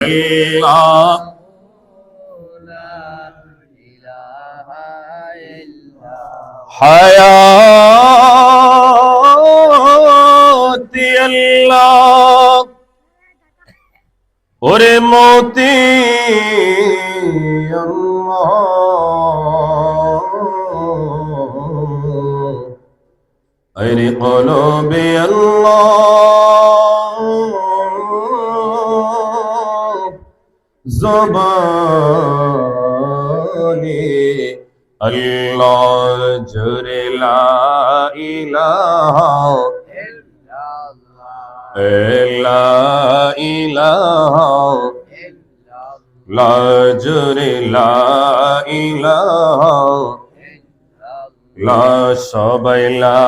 আল্লাহ হায়াতি আল্লাহ ওরে মতি আরে কলবে আল্লাহ জবানে আল্লাহ জোরে লা ইলাহা ইলাহা লা জোরে লা ইলাহা লা সবাই লা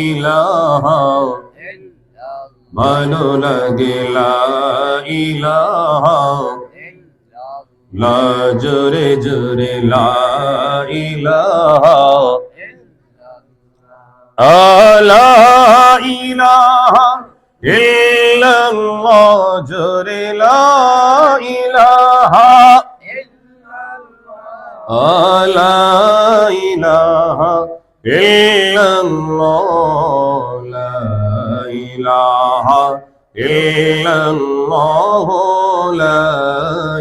ইলাহা ভালো লাগে লা ইলাহা লা জোরে জোরে লা ইলাহা লা ইলাহা ইল্লাল্লাহ জোরে লা ইলাহা লা ইলাহা ইল্লাল্লাহ লা ইলাহা ইল্লাল্লাহ লা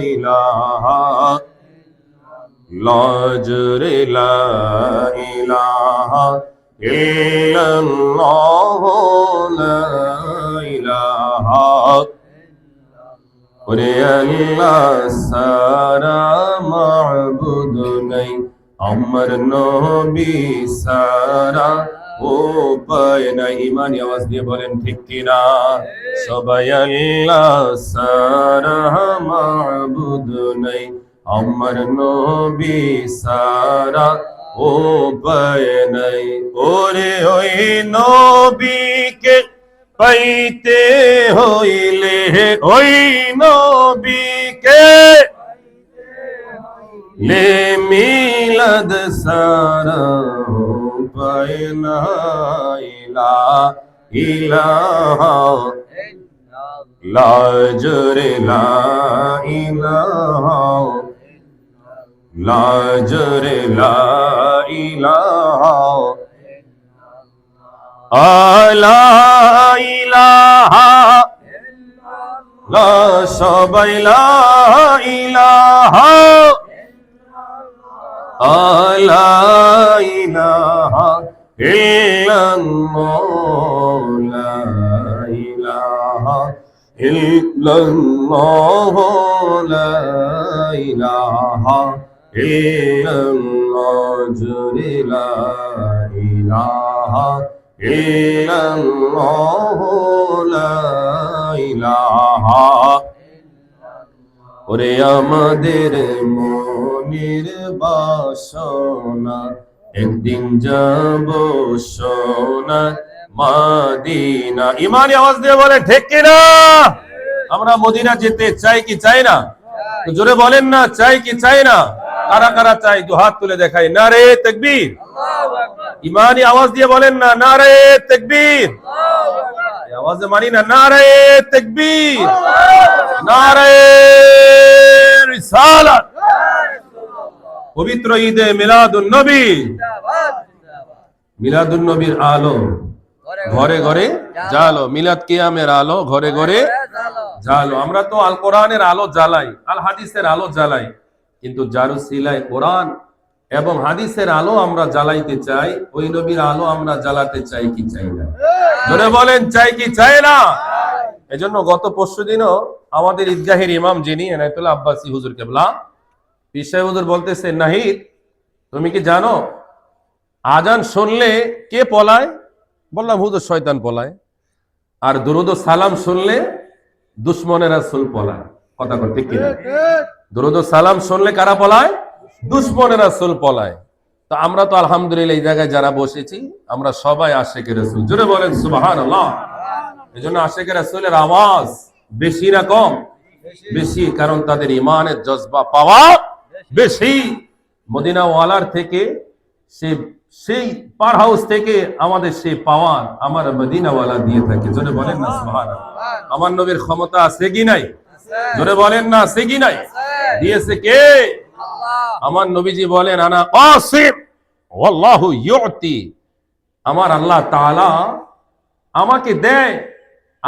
ইলাহা লা জোরে লা ইলাহা ইল্লাল্লাহ লা ইলাহা ওরে আল্লাহ সারা মাবুদ নাই আমার নবী সারা উপায় নাই ইমানি আওয়াজ দিয়ে বলেন ঠিক কিনা সবাই আল্লাহ সারা মাবুদ নাই আমার নবী সারা উপায় নাই ওরে ওই নবীকে পাইতে হইলে ওই নবীকে লে মিলাদ সারা উপায় নাই লা ইলাহা লা জোরে লা ইলাহা লা জোরে লা ইলাহা লা ইলাহা লা সবাই লা ইলাহা লা ইলাহা ইল্লাল্লাহ লা ইলাহা ইল্লাল্লাহ লা ইলাহা ইল্লাল্লাহ জোরে লা ইলাহা ইল্লাল্লাহ লা ইলাহা ওরে আমাদের মনের বাসনা একদিন যাব সোনা মদিনা ইমানি আওয়াজ দিয়ে বলে ঠিক কিনা আমরা মদিনা যেতে চাই কি চাই না জোরে বলেন না চাই কি চাই না কারা কারা চাই দু হাত তুলে দেখাই নারে তাকবীর ইমানি আওয়াজ দিয়ে বলেন না নারে তাকবীর আওয়াজে মানি না নারে তাকবীর নারে রিসালাত পবিত্র ঈদে মিলাদুন নবী মিলাদুন নবীর আলো ঘরে ঘরে জালো মিলাদ কিয়ামের আলো ঘরে ঘরে জালো আমরা তো আল কোরআনের আলো জ্বালাই আল হাদিসের আলো জ্বালাই কিন্তু যার উসিলায় কোরআন এবং হাদিসের আলো আমরা জ্বালাইতে চাই ওই নবীর আলো আমরা জ্বালাতে চাই কি চাই না জোরে বলেন চাই কি চাই না এজন্য গত পরশুদিনও আমাদের ঈদগাহের ইমাম যিনি এনায়েতুল্লাহ আব্বাসী হুজুর কেবলা পীর সাহেব হুজুর বলতেছে নাহিদ তুমি কি জানো আজান শুনলে কে পলায় বললাম হুজুর শয়তান পলায় আর দুরুদ ও সালাম শুনলে দুশমনের রাসূল পলায় কথা কথা ঠিক কি দুরুদ ও সালাম শুনলে কারা পলায় দুশমনের রাসূল পলায় তো আমরা তো আলহামদুলিল্লাহ এই জায়গায় যারা বসেছি আমরা সবাই আশিকে রাসূল জোরে বলেন সুবহানাল্লাহ এজন্য আশিকে রাসূলের আওয়াজ বেশি না কম বেশি কারণ তাদের ঈমানের জজবা পাওয়া বেশি মদিনা ওয়ালার থেকে সেই পার হাউস থেকে আমাদের সেই পাওয়ার আমার মদিনা ওয়ালা দিয়ে থাকে জোরে বলেন না সুবহানাল্লাহ আমার নবীর ক্ষমতা আছে কি নাই জোরে বলেন না, আছে কি নাই? দিয়েছে কে? আমার নবীজি বলেন আনা কাসিম ওয়াল্লাহু ইউতি, আমার আল্লাহ তাআলা আমাকে দেয়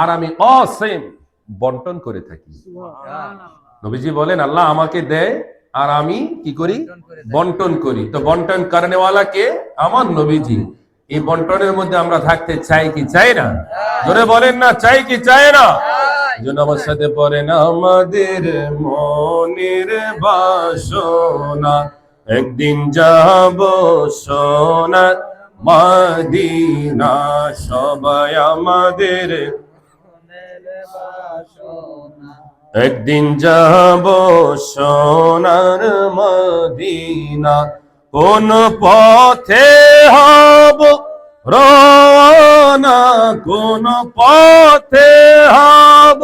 আর আমি কাসিম বন্টন করে থাকি। নবীজি বলেন আল্লাহ আমাকে দেয় আর আমি কি করি? বন্টন করি। তো বন্টন করনেওয়ালা কে? আমার নবীজি। এই বন্টনের মধ্যে আমরা থাকতে চাই কি চাই না? জোরে বলেন না, চাই কি চাই না? জন্য আমার সাথে পড়েন, আমাদের মনের বাসনা একদিন যাব সোনার মদিনা, সবাই আমাদের একদিন যাব সোনার মদিনা, কোন পথে হব রওনা, কোন পথে হব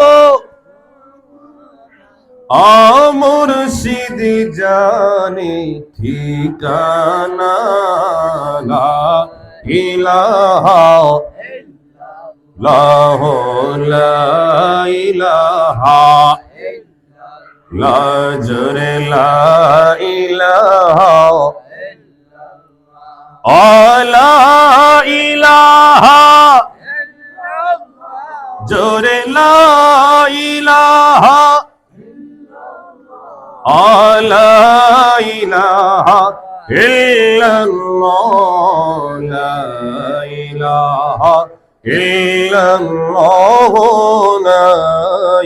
মুর্শিদ জানি ঠিকানা, লা ইলাহা ইল্লাল্লাহু লা ইলাহা লা জোরে লা ইলাহা লা ইলাহা জোরে লা ইলাহা লা ইলাহা ইল্লাল্লাহ, লা ইলাহা ইল্লাল্লাহ, লা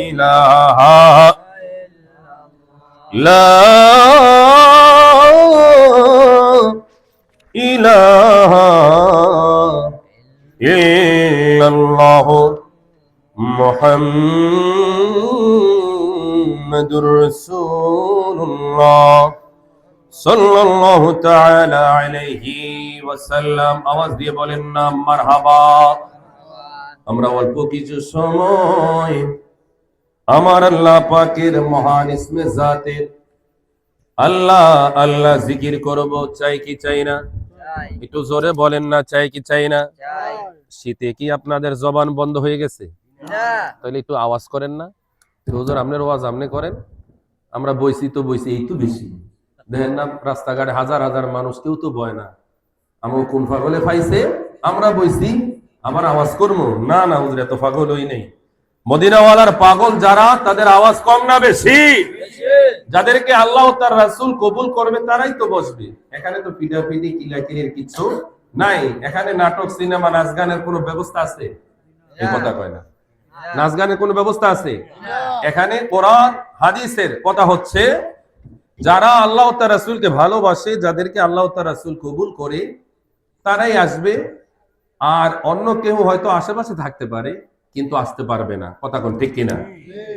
ইলাহা লা ইলাহা ইল্লাল্লাহ মুহাম্মাদুর রাসূলুল্লাহ সাল্লাল্লাহু তাআলা আলাইহি ওয়াসাল্লাম। আওয়াজ দিয়ে বলেন না মারহাবা। আমরা অল্প কিছু সময় আমার আল্লাহ পাকের মহান ইসমে জাতের আল্লাহ আল্লাহ জিকির করব, চাই কি চাই না? একটু জোরে বলেন না, চাই কি চাই না? শীতে কি আপনাদের জবান বন্ধ হয়ে গেছে? তাহলে একটু আওয়াজ করেন না। হুজুর আপনার আওয়াজ আপনি করেন, আমরা বইছি তো বইছি, এই তো বেশি দেখেন না রাস্তাঘাটে হাজার হাজার মানুষ, কেউ তো বয় না। আমার কোন পাগলে পাইছে আমরা বইছি আবার আওয়াজ করবো না? না হুজুর এত পাগল হই নেই। মদিনাওয়ালার পাগল যারা, তাদের আওয়াজ কম না বেশি? যাদেরকে আল্লাহ তার রাসূল কবুল করবে তারাই তো বসবে। এখানে তো পিটাপিটি কিলাকিলির কিছু নাই। এখানে নাটক, সিনেমা, নাচ গানের কোনো ব্যবস্থা আছে? এই কথা কয় না। নাচ গানের কোনো ব্যবস্থা আছে? এখানে কোরআন হাদিসের কথা হচ্ছে, যারা আল্লাহ তার রাসূলকে ভালোবাসে, যাদেরকে আল্লাহ তার রাসূল কবুল করে, তারাই আসবে। আর অন্য কেউ হয়তো আশেপাশে থাকতে পারে কিন্তু আসতে পারবে না। কথা কোন ঠিক কিনা?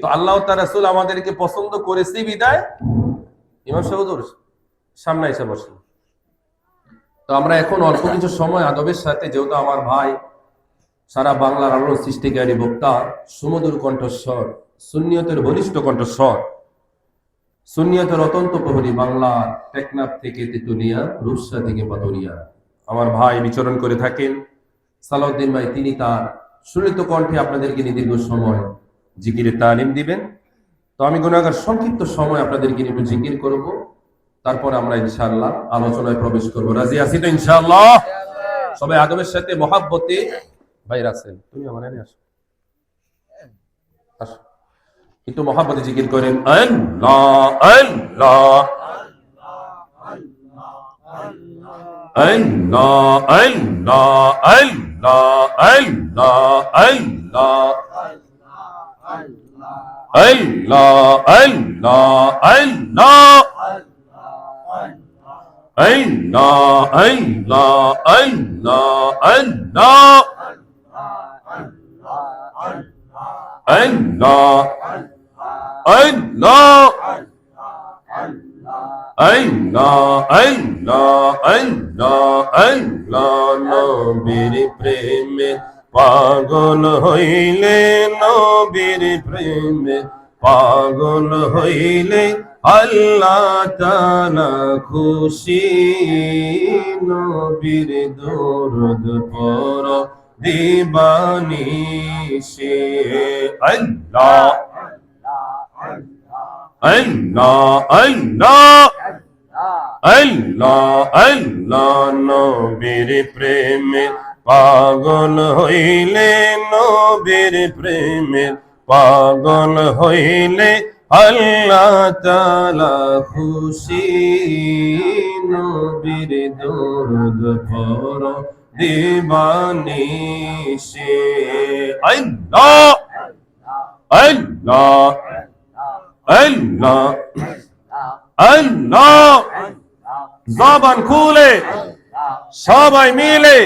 তো আল্লাহ তার রাসূল আমাদেরকে পছন্দ করেছে বিদায় ইমাম সাহেব হুজুর সামনে এসে বসেন। তো আমরা এখন অল্প কিছু সময় আদবের সাথে, যেহেতু আমার ভাই সারা বাংলার আলোর সৃষ্টিকারী বক্তা, সুমধুর কণ্ঠস্বর, সুন্নিয়তের বলিষ্ঠ কণ্ঠস্বর, সুন্নিয়তের অত্যন্ত প্রহরী, বাংলা টেকনাফ থেকে তেতুলিয়া, রূপসা থেকে পাতুরিয়া আমার ভাই বিচরণ করে থাকেন। সালাউদ্দিন ভাই তিনি তার সুরিত কণ্ঠে আপনাদেরকে দীর্ঘ সময় জিকিরে তালিম দিবেন। তো আমি গুনাহগার সংক্ষিপ্ত সময় আপনাদেরকে একটু জিকির করব, তারপর আমরা ইনশাআল্লাহ আলোচনায় প্রবেশ করব। রাজি আছি তো ইনশাআল্লাহ? সবাই আদবের সাথে মহাব্বতে, ভাই রাসেল তুমি আমার এনে আসো, আসো একটু মহাব্বতে জিকির করেন। আল্লাহ আল্লাহ আল্লাহ আল্লাহ আল্লাহ আল্লাহ আল্লাহ আল্লাহ আল্লাহ আল্লাহ আল্লাহ আল্লাহ আল্লাহ আল্লাহ আল্লাহ আল্লাহ আল্লাহ আল্লাহ আল্লাহ নবীর প্রেমে পাগল হইলে, নবীর প্রেমে পাগল হইলে আল্লাহ তাআলা খুশি। নবীর দরুদ পড়ো দিবানিশি। আল্লাহ আল্লাহ আল্লাহ আল্লাহ আল্লাহ নবীর প্রেমে পাগল হইলে নবীর প্রেমে পাগল হইলে আল্লাহ তাআলা খুশি নবীর দরুদ পড়ো দিবানিশি আল্লাহ আল্লাহ আল্লাহ আল্লাহ জবান খুলে সবাই মিলে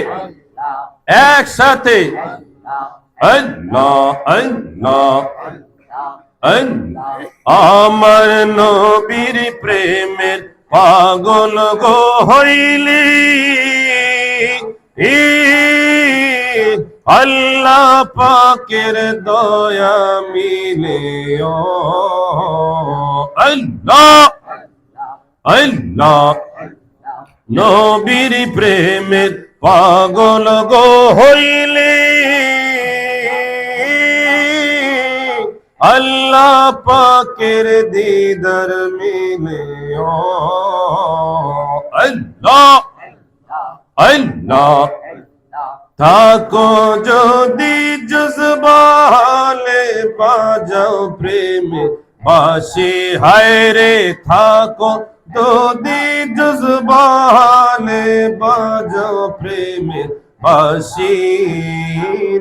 একসাথে আল্লাহ আল্লাহ আমার নবীর প্রেমের পাগল গো হইলি আল্লাহ পাকের দয়া মিলে আল্লাহ আল্লাহ নবীর প্রেমের পাগল গো হইলি আল্লাহ পাকের দিদার মিলে আল্লাহ আল্লাহ থাকো যদি জজবালে বাজাও প্রেমে বাসি হায় রে থাকো যদি জজবালে বাজাও প্রেমে বাসি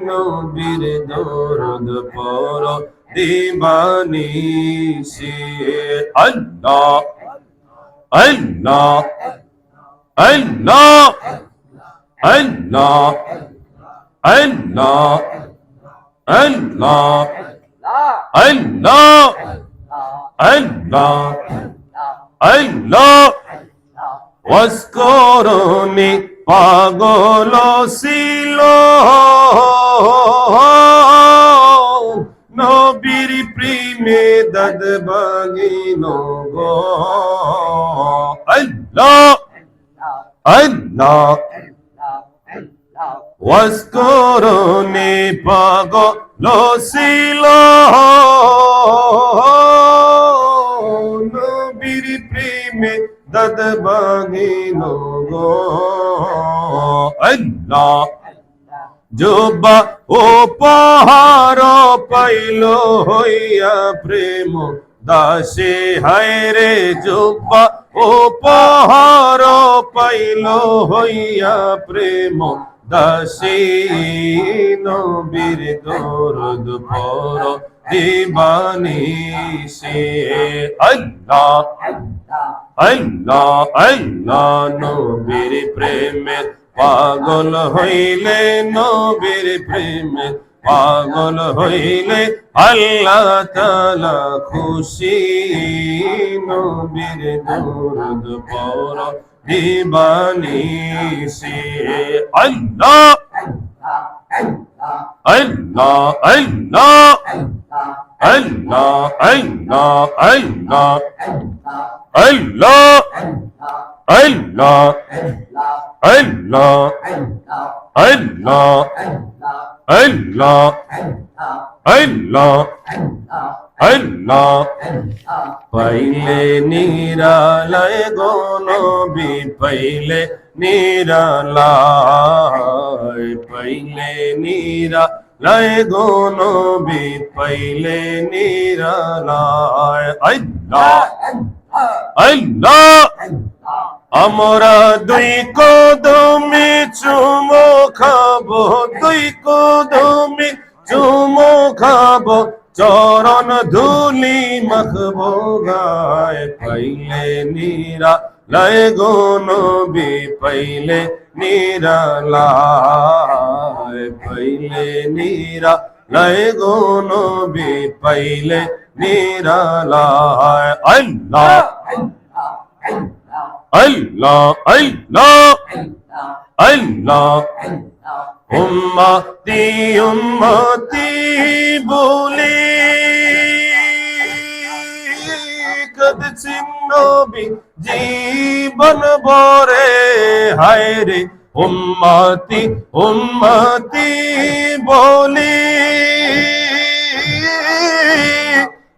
নবীর দরুদ পড়ো দিবানিশি আল্লাহ আল্লাহ আল্লাহ আল্লাহ আল্লাহ আল্লাহ আল্লাহ আল্লাহ আল্লাহ ওয়াসকরনি পাগল ছিল নবীর প্রেমে দদ বাগিনো গো আল্লাহ আল্লাহ ওয়াসকরনি পাগল ছিল নবীর প্রেমে দদ বাগিনো গো আল্লাহ জুবা ও পাহাড় পাইল হইয়া প্রেম দাসে হায় রে জুবা ও পাহাড় পাইল হইয়া প্রেম দাসে নবীর দরুদ পড়ো দিবানিশি আল্লাহ আল্লাহ আল্লাহ নবীর প্রেমে পাগল হইলে নবীর প্রেমে পাগল হইলে আল্লাহ তাআলা খুশি নবীর দরুদ পড়ো দিবানিশি আল্লাহ আল্লাহ আল্লাহ আল্লাহ আল্লাহ আল্লাহ আল্লাহ আল্লাহ আল্লাহ আল্লাহ আল্লাহ আল্লাহ আল্লাহ পাইলে নিরালায় গো নবী পাইলে নিরালায় পাইলে নিরালায় গো নবী পাইলে নিরালায় আল্লাহ আল্লাহ আমরা দুই কদমে চুমো খাবো দুই কদমে চুমো খাবো চরণ ধুলি মাখবো গায় পাইলে নিরালায় গো নবী পাইলে নিরালায় পাইলে নিরালায় গো নবী পাইলে নিরালায় আল্লাহ আল্লাহ আল্লাহ আল্লাহ উম্মতি উম্মতি বলে কদছিন নবী জীবন ভরে হায় রে উম্মতি উম্মতি বলে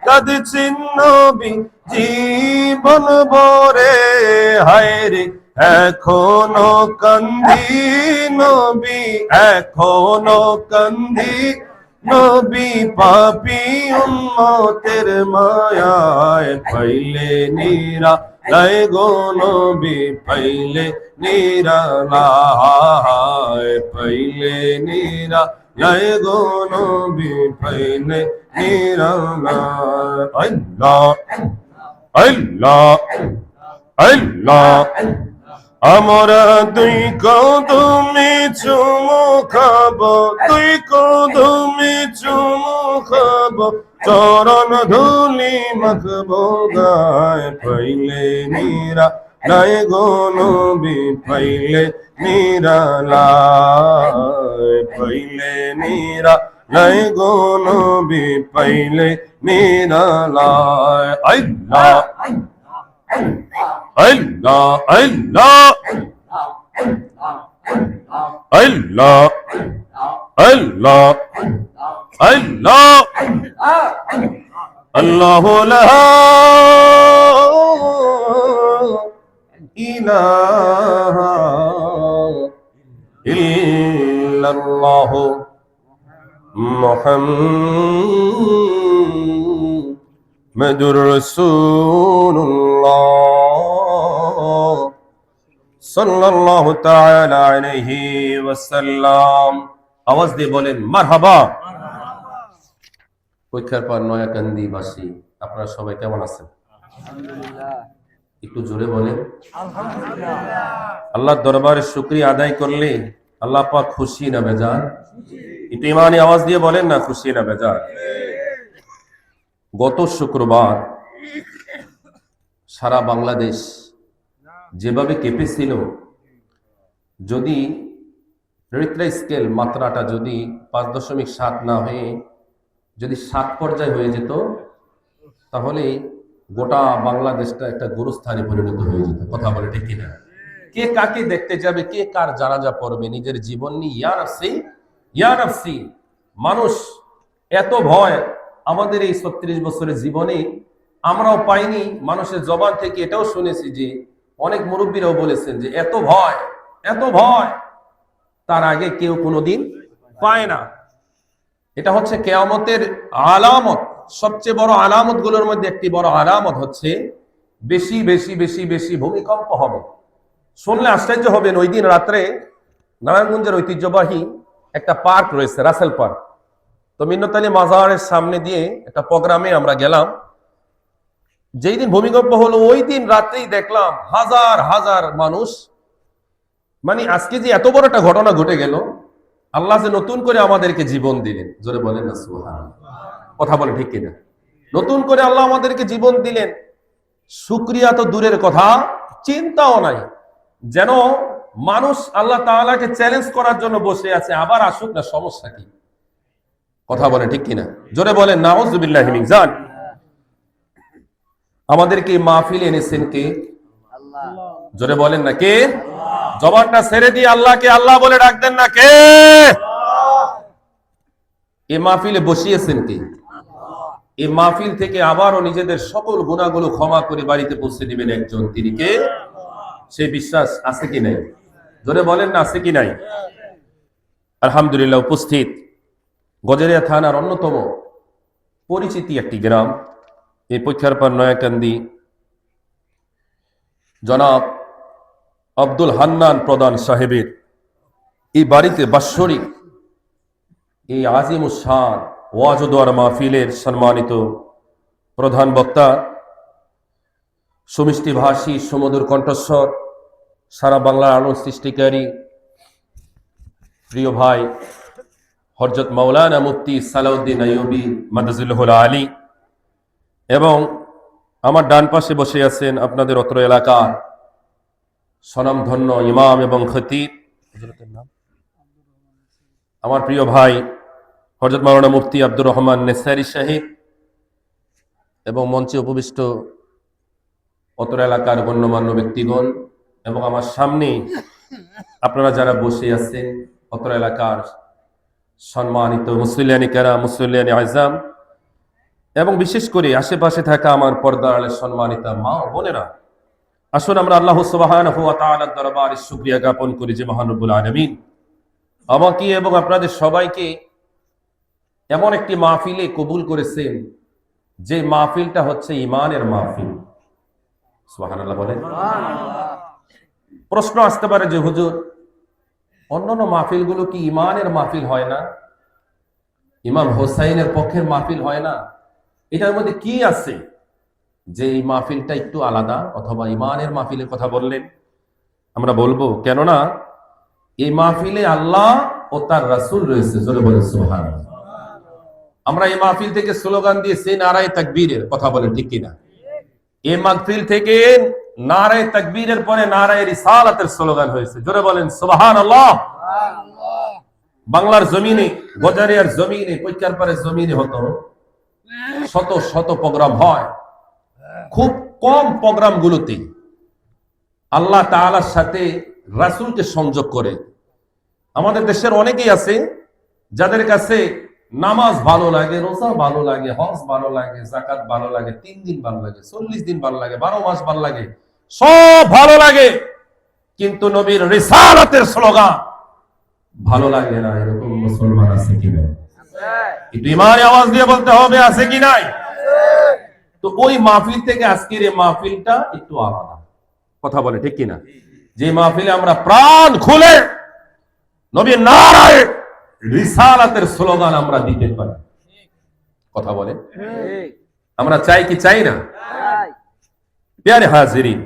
কাঁদছেন নবী জীবন ভরে, হায় রে এখনো কান্দি নবী, এখনো কান্দি নবী, পাপী উম্মতের মায়ায় পাইলে নিরা লাই গো নবী, পাইলে নিরালায়, পাইলে নিরা লাই গো নবী, পাইলে নিরালায়। আল্লাহ আল্লাহ আল্লাহ, আমরা দুই কদমে চুমু খাবো, দুই কদমে চুমু খাবো, চরণ ধুলি মাখবো গায়, পাইলে নিরা লাই গো নবী, পাইলে নিরালায়, পাইলে নিরা লাই গো নবী, পাইলে নিরালায়। আল্লাহ আল্লাহ আল্লাহ আল্লাহ আল্লাহ আল্লাহ আল্লাহ লা ইলাহা ইল্লাল্লাহ মুহাম্মাদুর রাসূলুল্লাহ সাল্লাল্লাহু তাআলা আলাইহি ওয়াসাল্লাম। আওয়াজ দিয়ে বলেন মারহাবা। পরীক্ষার পর নয়াকান্দি বাসী আপনারা সবাই কেমন আছেন? একটু জোরে বলেন আলহামদুলিল্লাহ। আল্লাহর দরবারে শুকরিয়া আদায় করলে আল্লাহ পাক খুশি না বেজার? একটু ইমানি আওয়াজ দিয়ে বলেন না, খুশি না বেজার? গত শুক্রবার সারা বাংলাদেশ যেভাবে কেঁপেছিল, যদি রিক্টার স্কেল মাত্রাটা যদি 5.7 না হয়ে যদি 7 পর্যায়ে হয়ে যেত, তাহলে গোটা বাংলাদেশটা একটা গুরুস্থানে পরিণত হয়ে যেত। কথা বলে ঠিক কিনা? কে কাকে দেখতে যাবে, কে কার জানাজা পড়বে, নিজের জীবন নিয়ে ইয়া নাফসি ইয়া নাফসি। মানুষ এত ভয় আমাদের এই 36 বছরের জীবনে আমরাও পাইনি। মানুষের জবান থেকে এটাও শুনেছি যে অনেক মুরব্বীরাও বলেছেন যে এত ভয়, এত ভয় তার আগে কেউ কোনোদিন পায় না। এটা হচ্ছে কিয়ামতের আলামত। সবচেয়ে বড় আলামত গুলোর মধ্যে একটি বড় আলামত হচ্ছে বেশি বেশি বেশি বেশি ভূমিকম্প হবে। শুনলে আশ্চর্য হবেন, ওই দিন রাত্রে নারায়ণগঞ্জের ঐতিহ্যবাহী একটা পার্ক রয়েছে, রাসেল পার্ক। তো মিন্নত আলী মাজারের সামনে দিয়ে একটা প্রোগ্রামে আমরা গেলাম। যেই দিন ভূমিকম্প হলো ওই দিন রাত্রেই দেখলাম হাজার হাজার মানুষ। মানে আজকে যে এত বড় একটা ঘটনা ঘটে গেল, আল্লাহ যে নতুন করে আমাদেরকে জীবন দিলেন, জোরে বলেন না সুবহানাল্লাহ। কথা বলে ঠিক কিনা? নতুন করে আল্লাহ আমাদেরকে জীবন দিলেন, শুকরিয়া তো দূরের কথা, চিন্তাও নাই। যেন মানুষ আল্লাহ তাআলাকে চ্যালেঞ্জ করার জন্য বসে আছে, আবার আসুক না, সমস্যা কি? কথা বলে ঠিক কিনা? জোরে বলেন নাউযুবিল্লাহি মিন যালিক। আমাদেরকে মাহফিল এনেছেন কে? আল্লাহ। জোরে বলেন না কে? জবানটা ছেড়ে দিয়ে আল্লাহকে আল্লাহ বলে ডাক দেন না কে? এই মাহফিলে বসিয়েছেন কে? এই মাহফিল থেকে আবারও নিজেদের সকল গুনাহগুলো ক্ষমা করে বাড়িতে পৌঁছে দিবেন একজন, তিনি কে? সেই বিশ্বাস আছে কি নাই? জোরে বলেন না, আছে কি নাই? আলহামদুলিল্লাহ। উপস্থিত গজেরিয়া থানার অন্যতম পরিচিতি একটি গ্রাম, এই পরীক্ষার পর নয়াকান্দি জনাব আব্দুল হান্নান প্রধান সাহেবের এই বাড়িতে বাৎসরিক এই আজিমুস শান ওয়াজ ও দোয়া মাহফিলের সম্মানিত প্রধান বক্তা, সুমিষ্টি ভাষী, সুমধুর কণ্ঠস্বর, সারা বাংলার আলো সৃষ্টিকারী প্রিয় ভাই হযরত মাওলানা মুফতি সালাউদ্দিন আইয়ুবী মাদাজিল্লাহুল আলী, এবং আমার ডান পাশে বসে আছেন আপনাদের অত্র এলাকার স্বনামধন্য ইমাম এবং খতিব, আমার প্রিয় ভাই হযরত মাওলানা মুফতি আব্দুর রহমান নেসারি সাহেব, এবং মঞ্চে উপবিষ্ট অত্র এলাকার গণ্যমান্য ব্যক্তিগণ, এবং আমার সামনে আপনারা যারা বসে আছেন অত্র এলাকার সম্মানিত মুসল্লিয়ানি কেরাম, মুসল্লিয়ানি আযম, এবং বিশেষ করে আশেপাশে থাকা আমার পর্দার আড়ালের সম্মানিতা মা ও বোনেরা, আসুন আমরা আল্লাহ সুবহানাহু ওয়া তাআলার দরবারে শুকরিয়া জ্ঞাপন করি যে মহান রব্বুল আলামিন আমাকে এবং আপনাদের সবাইকে এমন একটি মাহফিলে কবুল করেছেন যে মাহফিলটা হচ্ছে ঈমানের মাহফিল। সুবহানাল্লাহ বলেন। প্রশ্ন আসতে পারে যে হুজুর, অন্যান্য মাহফিলগুলো কি ঈমানের মাহফিল হয় না? ইমাম হোসাইনের পক্ষের মাহফিল হয় না? এটার মধ্যে কি আছে যে এই মাহফিলটা একটু আলাদা, অথবা ঈমানের মাহফিলের কথা বললেন? আমরা বলবো, কেননা এই মাহফিলে আল্লাহ ও তার রাসূল রয়েছে। জোরে বলেন সুবহানাল্লাহ। আমরা এই মাহফিল থেকে স্লোগান দিয়েছি নারায়ে তাকবীরের, কথা বলেন ঠিক কিনা? এই মাহফিল থেকে নারায়ে তাকবীরের পরে নারায়ে রিসালাতের স্লোগান হয়েছে। জোরে বলেন সুবহানাল্লাহ। বাংলার জমিনে, গজারিয়ার জমিনে, কৈকারপাড়ের জমিনে হতো শত শত প্রোগ্রাম হয়। খুব কম প্রোগ্রাম গুলোতে আল্লাহ তাআলার সাথে রাসূলকে সংযোগ করে। আমাদের দেশের অনেকেই আছে যাদের কাছে নামাজ ভালো লাগে, রোজা ভালো লাগে, হজ ভালো লাগে, যাকাত ভালো লাগে, 3 দিন ভালো লাগে, 40 দিন ভালো লাগে, 12 মাস ভালো লাগে, সব ভালো লাগে, কিন্তু নবীর রিসালাতের স্লোগান ভালো লাগে না। এরকম মুসলমান আছে কি না? একটু ইমানে আওয়াজ দিয়ে বলতে হবে, আছে কি নাই? তো ওই মাহফিল থেকে আজকের এই মাহফিলটা একটু আলাদা, কথা বলে ঠিক কিনা? যে মাহফিলে আমরা প্রাণ খুলে নবীর নারায়ে রিসালাতের স্লোগান আমরা দিতে পারি, কথা বলে। আমরা চাই কি চাই না? প্রিয় হাজিরিন,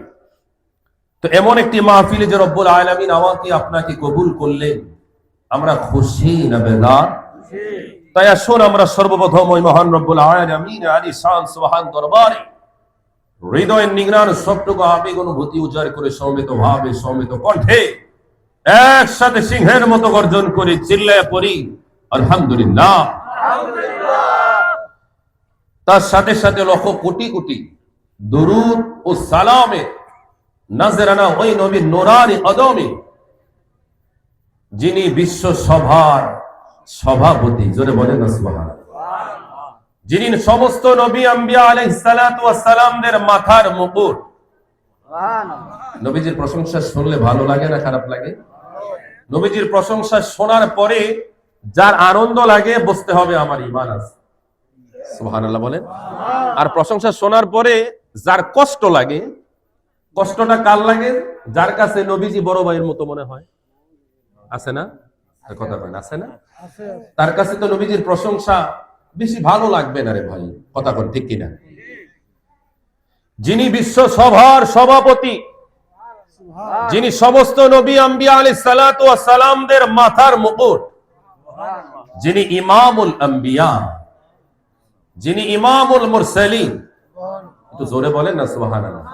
তো এমন একটি মাহফিলে যে রব্বুল আলামিন আমাকে আপনাকে কবুল করলেন, আমরা খুশি না বেজার? তাই আসুন আমরা সর্বপ্রথম ওই মহান রব্বুল আলামিন আলী শান সুবহান দরবারে হৃদয়ের নিংড়ান সবটুকু আবেগ অনুভূতি উজাড় করে সমবেত ভাবে, সমবেত কণ্ঠে একসাথে সিংহের মতো গর্জন করে চিল্লায় পড়ি আলহামদুলিল্লাহ। তার সাথে সাথে লক্ষ কোটি কোটি দরুদ ও সালামে নাজরানা ওই নবীর নূরানি কদমে, যিনি বিশ্ব সভার সভাপতি, জোরে বলেন না সুবহানাল্লাহ, যিনি সমস্ত নবী আম্বিয়া আলাইহিস সালাতু ওয়াস সালামদের মাথার মুকুট। নবীজির প্রশংসা শুনলে ভালো লাগে না খারাপ লাগে? নবীজির প্রশংসা শোনার পরে যার আনন্দ লাগে বুঝতে হবে আমার ঈমান আছে। সুবহানাল্লাহ বলেন। আর প্রশংসা শোনার পরে যার কষ্ট লাগে, কষ্টটা কার লাগে? যার কাছে নবীজি বড় ভাইয়ের মতো মনে হয়। আছে না? কথা বলেন, আছে না? তার কাছে তো নবীজির প্রশংসা বেশি ভালো লাগবে না রে ভাই, কথা বলেন ঠিক কিনা? যিনি বিশ্ব সভার সভাপতি, যিনি সমস্ত নবী আম্বিয়া আলাইহিস সালাতু ওয়াস সালামদের মাথার মুকুট, যিনি ইমামুল আম্বিয়া, যিনি ইমামুল মুরসালিন, তো জোরে বলেন না সুবহানাল্লাহ,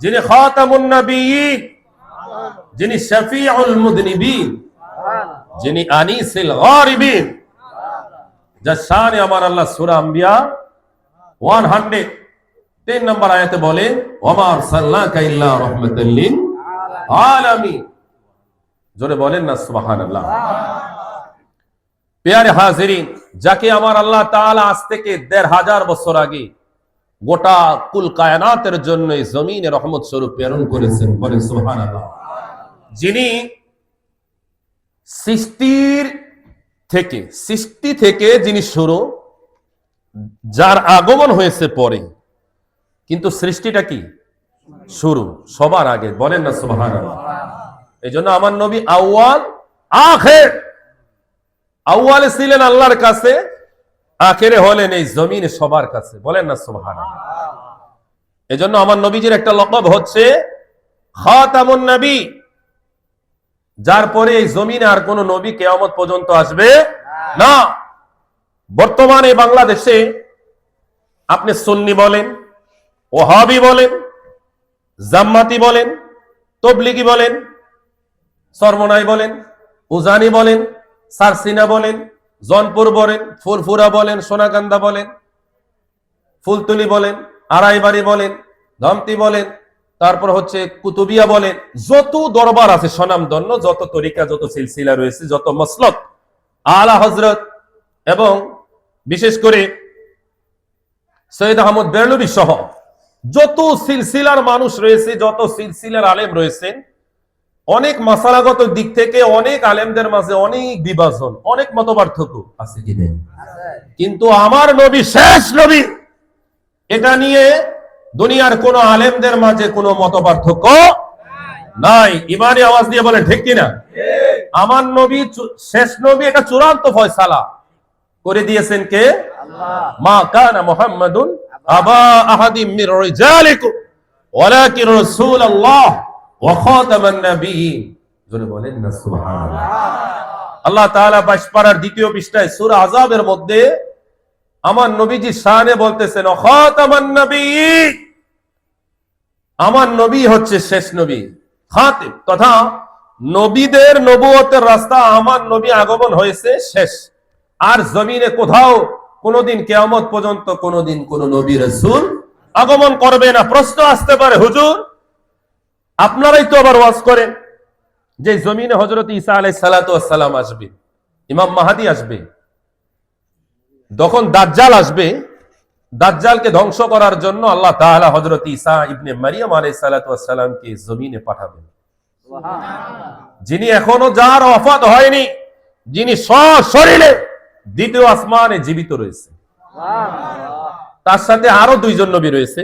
যিনি খাতামুন নবিয়্যিন, যিনি শফিউল মুযনিবিন, যিনি আনিসুল গারিবিন, যার শানে আমার আল্লাহ সূরা আম্বিয়া 110 নম্বর আয়াতে বলেন ওয়া মা আরসালনাকা ইল্লা রাহমাতাল লিল আলামিন। জোরে বলেন না সুবহানাল্লাহ। প্রিয় হাজিরিন, যাকে আমার আল্লাহ তাআলা আজ থেকে ১৫০০ বছর আগে গোটা কুল কায়নাতের জন্য এই জমিনে রহমত স্বরূপ প্রেরণ করেছেন, বলেন সুবহানাল্লাহ। যিনি সৃষ্টি থেকে যিনি শুরু, যার আগমন হয়েছে পরে, কিন্তু সৃষ্টিটা কি শুরু, সবার আগে, বলেন না সুবহানাল্লাহ। এই জন্য আমার নবী আউয়াল আখির, আউয়ালে ছিলেন আল্লাহর কাছে, আখিরে হলেন এই জমিনে সবার কাছে, বলেন না সুবহানাল্লাহ। এই জন্য আমার নবীজির একটা লকব হচ্ছে খাতামুন নবী, যার পরে এই জমিনে আর কোন নবী কিয়ামত পর্যন্ত আসবে না। বর্তমানে বাংলাদেশে আপনি সুন্নি বলেন, ওহাবি বলেন, জাম্মাতি বলেন, তবলিগি বলেন, সরমনাই বলেন, উজানি বলেন, সারসিনা বলেন, জনপুর বলেন, ফুরফুরা বলেন, সোনাকান্দা বলেন, ফুলতুলি বলেন, আড়াইবাড়ি বলেন, ধমতি বলেন, তারপর হচ্ছে কুতুবিয়া বলেন, যত দরবার আছে স্বনামধন্য, যত তরিকা, যত সিলসিলা রয়েছে, যত মসলক, আলা হযরত এবং বিশেষ করে সৈয়দ আহমদ বেরলভী সহ যত সিলসিলার মানুষ রয়েছে, যত সিলসিলার আলেম রয়েছেন, অনেক মাসালাগত দিক থেকে অনেক আলেমদের মাঝে অনেক বিভাজন, অনেক মতপার্থক্য আছে কি নেই? কিন্তু আমার নবী শেষ নবী, এটা নিয়ে দুনিয়ার কোন আলেমদের মাঝে কোনো মতপার্থক্য নাই। ইমানে আওয়াজ দিয়ে বলেন ঠিক কিনা? আমার নবী শেষ নবী, এটা চূড়ান্ত ফয়সালা করে দিয়েছেন কে? আল্লাহ। মা কানা মুহাম্মাদুন আবা আহাদিম মির রিজালিকুম ওয়ালাকিন রাসূলুল্লাহ ওয়া খাতামান নাবিয়্যিন। জোরে বলেন না সুবহানাল্লাহ। আল্লাহ তাআলা 22 পারার দ্বিতীয় পৃষ্ঠায় সূরা আযাবের মধ্যে আমার নবীজি শানে বলতেছেন ওয়া খাতামান নাবিয়্যিন, আমার নবী হচ্ছে শেষ নবী, খাতিম তথা নবীদের নবুয়তের রাস্তা আমার নবী আগমন হয়েছে শেষ। আর জমিনে কোথাও কোনদিন কিয়ামত পর্যন্ত কোনদিন কোন নবী রাসূল আগমন করবে না। প্রশ্ন আসতে পারে, হুজুর আপনারাই তো আবার ওয়াজ করেন যে জমিনে হযরত ঈসা আলাইহিস সালাতু ওয়াস সালাম আসবে, ইমাম মাহদী আসবে, তখন দাজ্জাল আসবে, দাজ্জালকে ধ্বংস করার জন্য আল্লাহ তাআলা হযরত ঈসা ইবনে মারইয়াম আলাইহিস সালাতু ওয়াস সালামকে জমিনে পাঠাবেন, যিনি এখনো যার ওয়াফাত হয়নি, যিনি সশরীরে দ্বিতীয় আসমানে জীবিত রয়েছে। তার সাথে আরো দুইজন নবী রয়েছে,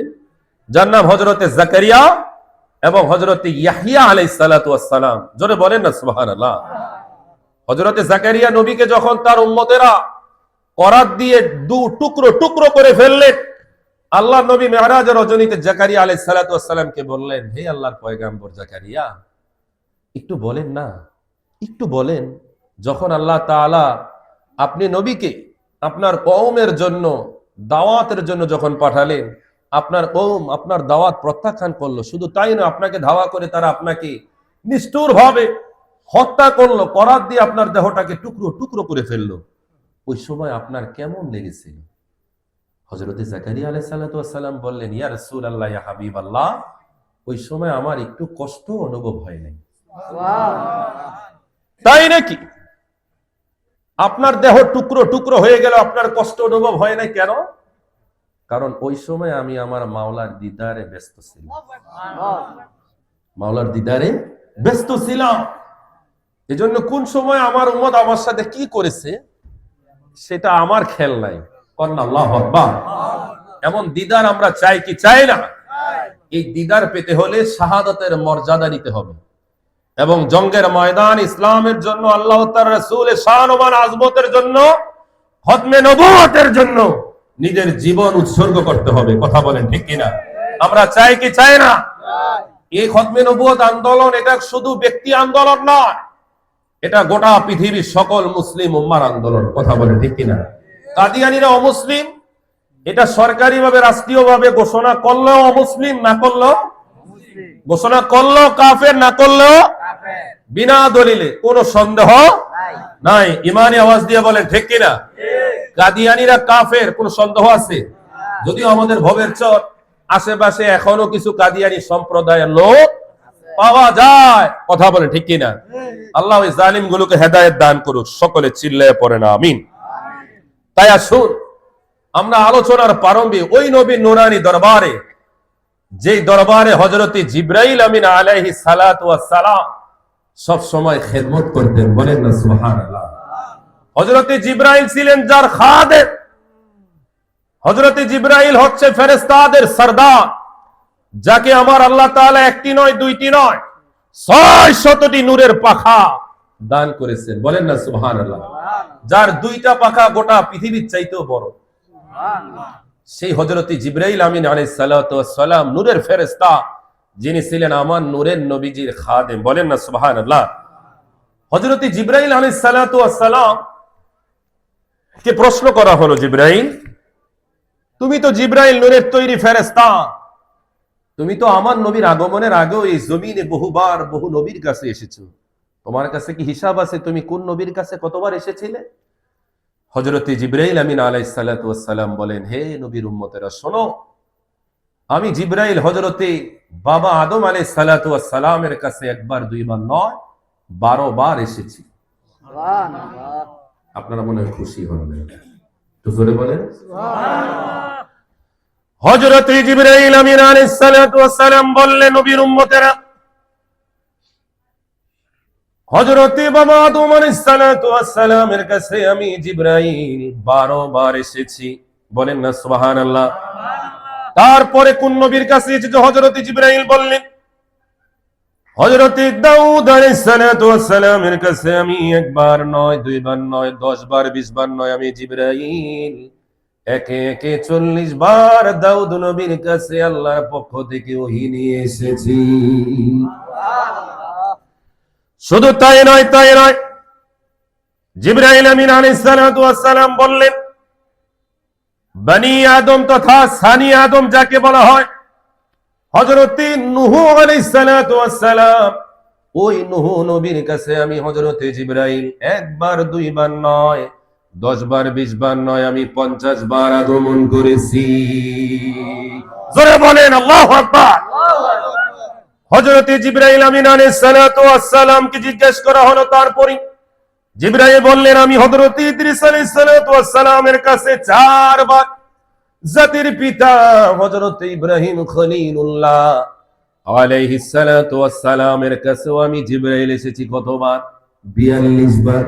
যার নাম হযরতে জাকারিয়া এবং হযরতে ইয়াহইয়া আলাইহিস সালাতু ওয়াস সালাম। জোরে বলেন না সুবহানাল্লাহ। হযরতে জাকারিয়া নবীকে যখন তার উম্মতেরা করাত দিয়ে দু টুকরো টুকরো করে ফেললেন, আল্লাহ নবী মেরাজের রজনীতে জাকারিয়া আলাইহিস সালাতু ওয়াস সালামকে বললেন, হে আল্লাহর পয়গম্বর জাকারিয়া, একটু বলেন না, একটু বলেন, যখন আল্লাহ তাআলা আপনি নবীকে আপনার কওমের জন্য দাওয়াতের জন্য যখন পাঠালেন, আপনার কওম আপনার দাওয়াত প্রত্যাখ্যান করলো, শুধু তাই না আপনাকে ধাওয়া করে তারা আপনাকে নিষ্ঠুরভাবে হত্যা করলো, করাত দিয়ে আপনার দেহটাকে টুকরো টুকরো করে ফেললো, ওই সময় আপনার কেমন লেগেছিল? হযরতে জাকারিয়া আলাইহিস সালাতু ওয়াস সালাম বললেন, ইয়া রাসূলুল্লাহ, ইয়া হাবিবাল্লাহ, ওই সময় আমার একটু কষ্ট অনুভব হয় নাই। তাই নাকি? আপনার দেহ টুকরো টুকরো হয়ে গেল, আপনার কষ্ট অনুভব হয় নাই কেন? কারণ ওই সময় আমি আমার মাওলার দিদারে ব্যস্ত ছিলাম, মাওলার দিদারে ব্যস্ত ছিলাম। এজন্য কোন সময় আমার উম্মত আমার সাথে কি করেছে সেটা আমার খেয়াল নাই। কন্না আল্লাহু আকবার। এমন দিদার আমরা চাই কি চাই না? এই দিদার পেতে হলে শাহাদাতের মর্যাদা নিতে হবে এবং জঙ্গের ময়দান ইসলামের জন্য, আল্লাহ তাআলার রাসূলের শান ও মান আযমতের জন্য, খতমে নবুয়তের জন্য নিজের জীবন উৎসর্গ করতে হবে। কথা বলেন ঠিক কিনা? আমরা চাই কি চাই না? এই খতমে নবুয়ত আন্দোলন এটা শুধু ব্যক্তি আন্দোলন নয়, এটা গোটা পৃথিবীর সকল মুসলিম উম্মার আন্দোলন। কথা বলেন ঠিক কিনা? কাদিয়ানীরা অমুসলিম, এটা সরকারিভাবে রাষ্ট্রীয়ভাবে ঘোষণা করলেও অমুসলিম, না করলেও ঘোষণা করলেও কাফের, না করলেও বিনা দলিলে, কোনো সন্দেহ নাই। ইমানি আওয়াজ দিয়ে বলেন ঠিক কিনা? কাদিয়ানীরা কাফের, কোনো সন্দেহ আছে? যদিও আমাদের ভবের চর আশেপাশে এখনো কিছু কাদিয়ানী সম্প্রদায়ের লোক পাওয়া যায়। কথা বলেন ঠিক কিনা? আল্লাহ ওই জালিম গুলোকে হেদায়েত দান করুক। সকলে চিল্লায়ে পড়েন আমিন। তাই আসুন আমরা আলোচনার প্রারম্ভে ওই নবীর নুরানি দরবারে, যেই দরবারে হযরত জিবরাইল আমিন আলাইহিস সালাতু ওয়াস সালাম সব সময় খেদমত করতেন। বলেন না সুবহানাল্লাহ। হযরত জিবরাইল ছিলেন যার খাদেম। হযরত জিবরাইল হচ্ছে ফেরেশতাদের সরদার, যাকে আমার আল্লাহ তাআলা একটি নয়, দুইটি নয়, 600টি নূরের পাখা দান করেছেন। বলেন না সুবহানাল্লাহ। যার দুইটা পাখা গোটা পৃথিবীর চাইতেও বড়, সেই হযরত জিবরাইল আমিন আলাইহিস সালাতু ওয়াস সালাম নূরের ফেরেশতা, যিনি ছিলেন আমার নূরের নবীজির খাদেম। বলেন না সুবহানাল্লাহ। হযরত জিবরাইল আলাইহিস সালাতু ওয়াস সালাম কে প্রশ্ন করা হলো, জিবরাইল তুমি তো জিবরাইল নূরের তৈরি ফেরেশতা, তুমি তো আমার নবীর আগমনের আগেও এই জমিনে বহুবার বহু নবীর কাছে এসেছো, তোমার কাছে কি হিসাব আছে তুমি কোন নবীর কাছে কতবার এসেছিলে? হযরত জিবরাইল আমিন আলাইহিস সালাতু ওয়াস সালাম বলেন, হে নবীর উম্মতেরা শোনো, আমি জিবরাইল হযরতে বাবা আদম আলাইহিস সালাতু ওয়াস সালামের কাছে একবার দুইবার নয় 12 বার এসেছি। সুবহানাল্লাহ। আপনারা মনে হয় খুশি হবেন, তো জোরে বলেন সুবহানাল্লাহ। হযরত জিবরাইল আমিন আলাইহিস সালাতু ওয়াস সালাম বললেন, নবীর উম্মতেরা, হযরত বাবা আদম আলাইহিস সালাতু ওয়াস সালামের কাছে আমি জিবরাইল 12 বার এসেছি। বলেন না সুবহানাল্লাহ। তারপরে কোন নবীর কাছে এসেছে? হযরত জিবরাইল বললেন, হযরত দাউদ আলাইহিস সালাতু ওয়াস সালামের কাছে আমি একবার নয়, দুইবার নয়, 10 বার 20 বার নয়, আমি জিবরাইল একে একে 40 বার দাউদ নবীর কাছে আল্লাহর পক্ষ থেকে ওহী নিয়ে এসেছি। শুধু তাই নয়, জিবরাইল আমিন আলাইহিস সালাতু ওয়াস সালাম বললেন, বনি আদম তথা সানি আদম যাকে বলা হয়, হযরত নূহ আলাইহিস সালাতু ওয়াস সালাম, ওই নূহ নবীর কাছে আমি হযরত জিবরাইল একবার দুইবার নয়, 10 বার 20 বার নয়, আমি 50 বার আগমন করেছি। জোরে বলেন আল্লাহু আকবার। হযরত জিবরাইল আমিন আলাইহিস সালাতু ওয়াস সালামকে জিজ্ঞেস করা হলো, তারপরে জিবরাইল বললেন, আমি হযরত ইদ্রিস আলাইহিস সালাতু ওয়াস সালামের কাছে 4 বার, জাতির পিতা হযরত ইব্রাহিম খলিলুল্লাহ আলাইহিস সালাতু ওয়াস সালামের কাছেও আমি জিবরাইল এসেছি কতবার? 42 বার।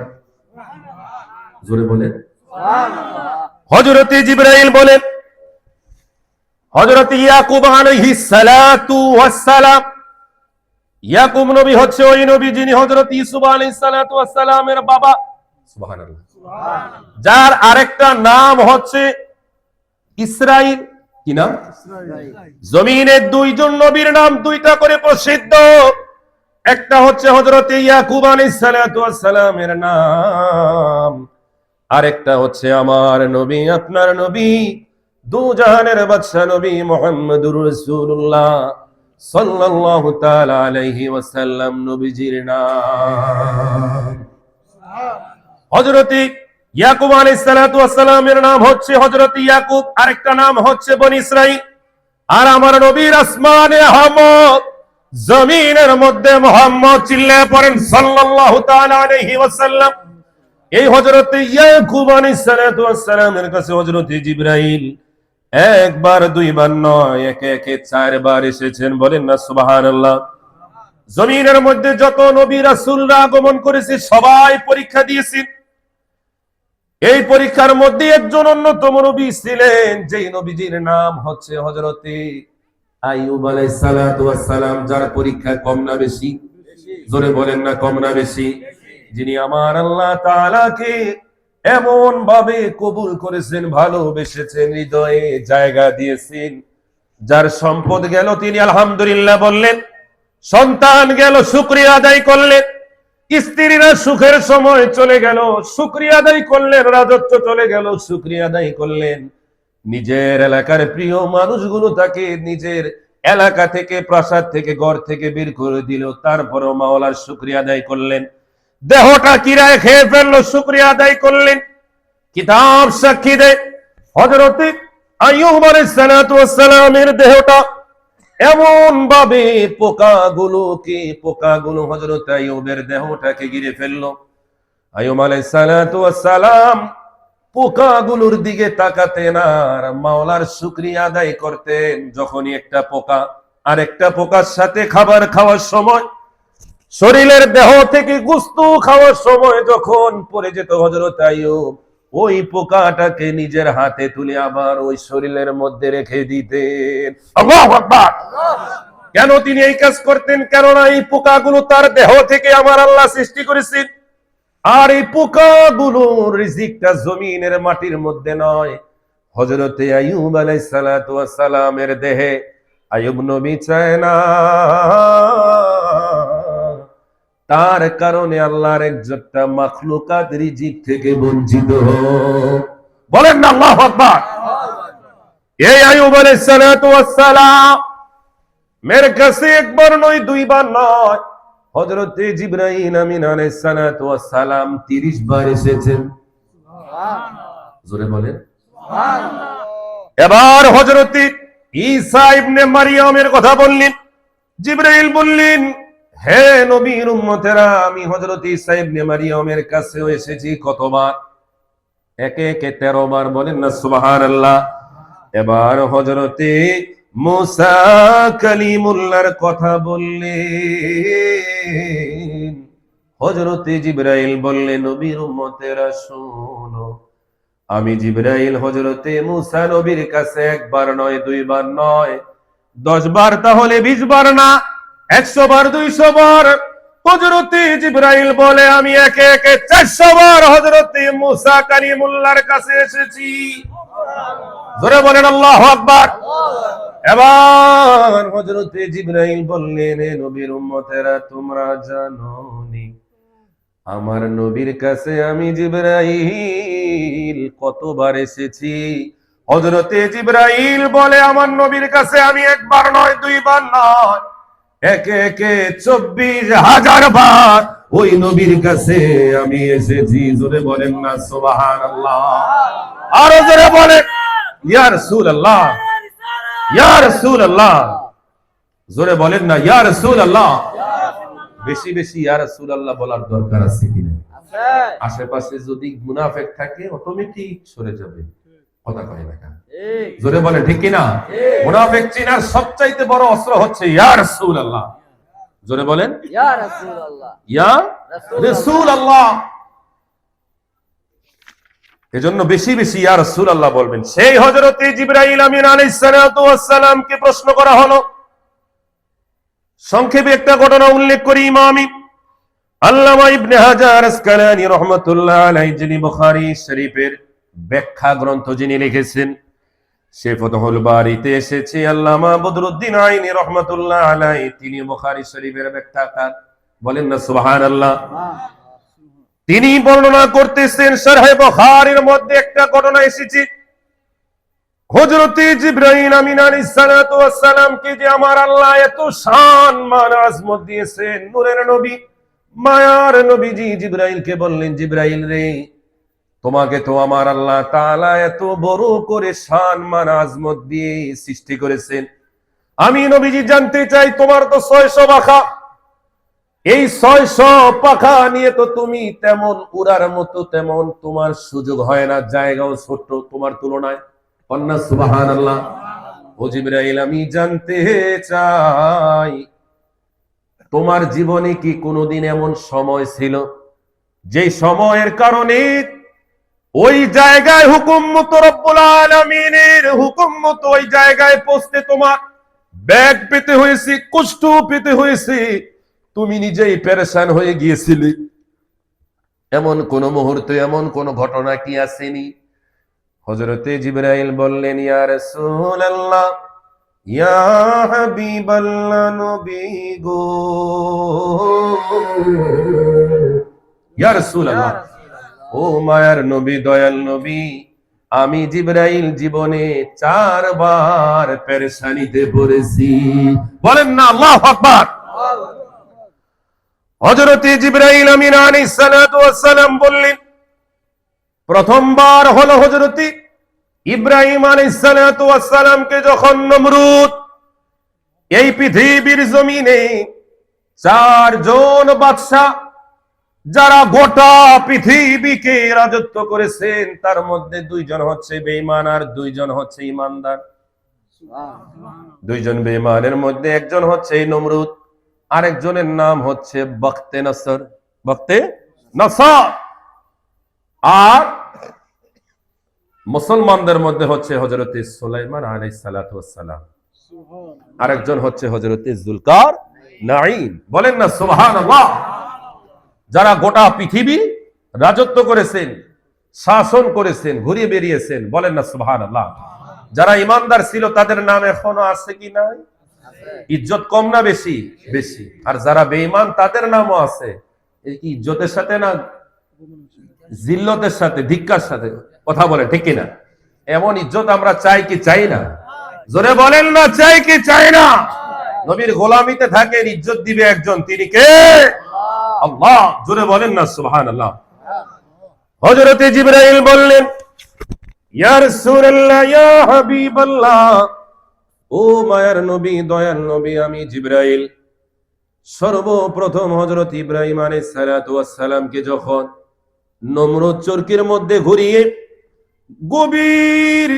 জোরে বলেন সুবহানাল্লাহ। হযরত জিবরাইল বলেন, হযরত ইয়াকুব আলাইহিস সালাতু ওয়াস সালাম, ইয়াকুব নবী হচ্ছে ওই নবী যিনি হযরত ইউসুফ আলাইহিস সালাতু ওয়াস সালামের বাবা। সুবহানাল্লাহ। যার আরেকটা নাম হচ্ছে ইসরাইল। কি নাম? জমিনের 2 জন নবীর নাম 2টা করে প্রসিদ্ধ। একটা হচ্ছে হযরত ইয়াকুব আলাইহিস সালাতু ওয়াস সালামের নাম, আরেকটা হচ্ছে আমার নবী, আপনার নবী, দু জাহানের বাদশা নবী মুহাম্মদুর রাসূলুল্লাহ সাল্লাল্লাহু তাআলা আলাইহি ওয়াসাল্লাম নবীজির নাম। হযরত ইয়াকুব আলাইহিস সালাতু ওয়াস সালামের নাম হচ্ছে হযরত ইয়াকুব, আরেকটা নাম হচ্ছে বনি ইসরাইল। আর আমার নবীর আসমানে আহমদ, জমিনের মধ্যে মুহাম্মদ। চিল্লায়ে পড়েন সাল্লাল্লাহু তাআলা আলাইহি ওয়াসাল্লাম। এই হযরত ইয়াকুব আলাইহিস সালাতু ওয়াস সালামের কাছে হযরত জিবরাইল একবার দুইবার নয়, একে একে 4 বার এসেছেন। বলেন না সুবহানাল্লাহ। জমিনের মধ্যে যত নবী রাসূলরা আগমন করেছে সবাই পরীক্ষা দিয়েছেন। এই পরীক্ষার মধ্যে একজন অন্যতম নবী ছিলেন, যেই নবীজির নাম হচ্ছে হযরত আইয়ুব আলাইহিস সালাতু ওয়াস সালাম। যার পরীক্ষা কম না বেশি? জোরে বলেন না কম না বেশি? যিনি আমার আল্লাহ তাআলাকে এমন ভাবে কবুল করেছেন, ভালোবেসেছেন, হৃদয়ে জায়গা দিয়েছেন। যার সম্পদ গেল তিনি আলহামদুলিল্লাহ বললেন, সন্তান গেল শুকরিয়া আদায় করলেন, স্ত্রীরা সুখের সময় চলে গেল শুকরিয়া আদায় করলেন, রাজত্ব চলে গেল শুকরিয়া আদায় করলেন। নিজের এলাকার প্রিয় মানুষগুলো তাকে নিজের এলাকা থেকে, প্রাসাদ থেকে, ঘর থেকে বের করে দিল, তারপরেও মাওলার শুকরিয়া আদায় করলেন। দেহটা কিরায় খেয়ে ফেললো, শুকরিয়া আদায় করলেন। কিতাব সাক্ষী দেয় হযরত আইয়ুব আলাইহিস সালাতু ওয়াস সালামের দেহটা এমন ভাবে পোকাগুলো হযরত আইয়ুবের দেহটাকে ঘিরে ফেললো। আইয়ুব আলাইহিস সালাতু ওয়াস সালাম পোকাগুলোর দিকে তাকাতেন আর মাওলার শুকরিয়া আদায় করতেন। যখনই একটা পোকা আরেকটা পোকার সাথে খাবার খাওয়ার সময়, শরীরের দেহ থেকে গোশত খাওয়ার সময় যখন পড়ে যেত হযরত আইয়ুব ওই পোকাটাকে নিজের হাতে তুলে আবার ওই শরীরের মধ্যে রেখে দিতেন। আল্লাহু আকবার। কেন তিনি এই কাজ করতেন? কেননা এই পোকাগুলো তার দেহ থেকে আমার আল্লাহ সৃষ্টি করেছেন। আর এই পোকাগুলোর রিজিকটা জমিনের মাটির মধ্যে নয়, হযরত আইয়ুব আলাইহিস সালাতু ওয়াস সালামের দেহে। আইয়ুব নবী চায় না তার কারণে আল্লাহর একটা মাখলুকাত রিজিক থেকে বঞ্চিত হোক। বলেন না আল্লাহু আকবার। এই আইয়ুব আলাইহিস সালাতু ওয়াস সালাম মেরে কাছে একবার নয়, দুইবার নয়, হযরত জিবরাইল আমিন আলাইহিস সালাতু ওয়াস সালাম 30 বার এসেছেন। সুবহানাল্লাহ। জোরে বলেন সুবহানাল্লাহ। এবার হযরত ঈসা ইবনে মারইয়ামের কথা বললেন। জিবরাইল বললেন, হে নবীর উম্মতেরা, আমি হযরত ঈসা ইবনে মারইয়ামের কাছেও এসেছি কতবার? একে একে 13 বার। বলেন না সুবহানাল্লাহ। এবার হযরতে মুসা কালিমুল্লাহর কথা বললেন। হযরতে জিবরাইল বললেন, নবীর উম্মতেরা শোনো, আমি জিবরাইল হযরতে মুসা নবীর কাছে একবার নয়, দুইবার নয়, 10 বার, তাহলে 20 বার না, 100 বার, 200 বার হযরতে জিবরাইল বলে আমি একে একে 400 বার হযরতে মুসা কালিমুল্লাহর কাছে এসেছি। জোরে বলেন আল্লাহু আকবার। এবার হযরতে জিবরাইল বললেন, হে নবীর উম্মতেরা, তোমরা জানোনি আমার নবীর কাছে আমি জিবরাইল কতবার এসেছি? হযরতে জিবরাইল বলে, আমার নবীর কাছে আমি একবার নয়, দুইবার নয়, একে একে 24,000 বার ওই নবীর কাছে আমি এসেছি। জোরে বলেন না সুবহানাল্লাহ। আরো জোরে বলেন ইয়া রাসূলুল্লাহ, ইয়া রাসূলুল্লাহ। জোরে বলেন না ইয়া রাসূলুল্লাহ। বেশি বেশি ইয়া রাসূলুল্লাহ বলার দরকার আছে কিনা? আশেপাশে যদি মুনাফিক থাকে অটোমেটিক সরে যাবে। কথা কয় না কেন? জোরে বলেন ঠিক কিনা? মুনাফিক চিনার সবচাইতে বড় অস্ত্র হচ্ছে ইয়া রাসূলুল্লাহ। জোরে বলেন ইয়া রাসূলুল্লাহ, ইয়া রাসূলুল্লাহ। এজন্য বেশি বেশি ইয়া রাসূলুল্লাহ বলবেন। সেই হযরতে জিবরাইল আমিন আলাইহিস সালাতু ওয়াস সালামকে প্রশ্ন করা হলো। সংক্ষেপে একটা ঘটনা উল্লেখ করি। ইমাম আল্লামা ইবনে হাজার আসকালানী রাহমাতুল্লাহ আলাইহি, যিনি বুখারী শরীফের ব্যাখ্যা গ্রন্থ যিনি লিখেছেন, সে ফাতহুল বারীতে এসেছে আল্লামা বদরুদ্দিন আইনি রাহমাতুল্লাহ আলাইহি, তিনি বুখারী শরীফের ব্যাখ্যাকার। বলেন না সুবহানাল্লাহ। তিনি বর্ণনা করতেছেন শরহে বুখারীর মধ্যে একটা ঘটনা এসেছে। হযরতে জিবরাইল আমিন আলাইহিস সালাতু ওয়াস সালামকে যে আমার আল্লাহ এত শান মান আজমত দিয়েছেন, নূরের নবী, মায়ার নবীজি জিবরাইলকে বললেন, জিবরাইল রে, তোমাকে তো আমার আল্লাহ তাআলা এত বড় করে শান মান আজমত দিয়ে সৃষ্টি করেছেন। আমি নবীজি জানতে চাই, তোমার তো 600 পাখা, এই 600 পাখা নিয়ে তো তুমি তেমন উড়ার মতো তেমন তোমার সুযোগ হয় না, জায়গাও ছোট তোমার তুলনায়। কন্যা সুবহানাল্লাহ। ও জিবরাইল, আমি জানতে চাই তোমার জীবনে কি কোনোদিন এমন সময় ছিল যে সময়ের কারণে ওই জায়গায় হুকুম মতো রব্বুল আলামিনের হুকুম মতো ওই জায়গায় পৌঁছতে তোমার ব্যাগ পেতে হয়েছে, কষ্ট পেতে হয়েছে, তুমি নিজেই পেরেশান হয়ে গিয়েছিলে? এমন কোন মুহূর্তে, এমন কোন ঘটনা কি আসেনি? হযরতে জিবরাইল বললেন, ইয়া রাসূলুল্লাহ, ইয়া হাবিবাল্লাহ, নবী গো, ইয়া রাসূলুল্লাহ, ও মায়ার নবী, দয়াল নবী, আমি জিবরাইল জীবনে 4 বার পেরেশানিতে পড়েছি। বলেন না আল্লাহু আকবার। হযরতে জিবরাইল আমিন আলাইহিস সালাতু ওয়াস সালাম বললেন, প্রথমবার হলো হযরতে ইব্রাহিম আলাইহিস সালাতু ওয়াস সালামকে যখন নমরুদ এই পৃথিবীর জমিনে 4 জন বাদশা যারা গোটা পৃথিবীকে রাজত্ব করেছেন, তার মধ্যে 2 জন হচ্ছে বেঈমান আর 2 জন হচ্ছে ঈমানদার। 2 জন বেঈমানের মধ্যে একজন হচ্ছে নমরুদ, আরেকজনের নাম হচ্ছে বখতে নসর, বখতে নসর। আর মুসলমানদের মধ্যে হচ্ছে হযরতে সুলাইমান আলাইহিস সালাতু ওয়াস সালাম, আরেকজন হচ্ছে হযরতে জুলকার নাঈন। বলেন না সুবহানাল্লাহ। যারা গোটা পৃথিবী রাজত্ব করেছেন, শাসন করেছেন, ঘুরিয়ে বেরিয়েছেন। বলেন না সুবহানাল্লাহ। যারা ঈমানদার ছিল তাদের নাম এখনো আছে কি নাই? ইজ্জত কম না বেশি? বেশি। আর যারা বেঈমান তাদের নামও আছে। এই কি ইজ্জতের সাথে না জিল্লতের সাথে, ধিক্কার সাথে? কথা বলে ঠিক কিনা? এমন ইজ্জত আমরা চাই কি চাই না? জোরে বলেন না, চাই কি চাই না? নবীর গোলামিতে থাকেন, ইজ্জত দিবে একজন, তিনি কে? আল্লাহ। জোরে বলেন না সুবহানাল্লাহ। হযরতে জিবরাইল বললেন, ইয়া রাসূলুল্লাহ, ইয়া হাবিবাল্লাহ, ও মায়ার নবী, দয়াল নবী, আমি জিবরাইল সর্বপ্রথম হযরত ইব্রাহিম আলাইহিস সালাতু ওয়াস সালামকে যখন নমরুদ চরকির মধ্যে ঘুরিয়ে গভীর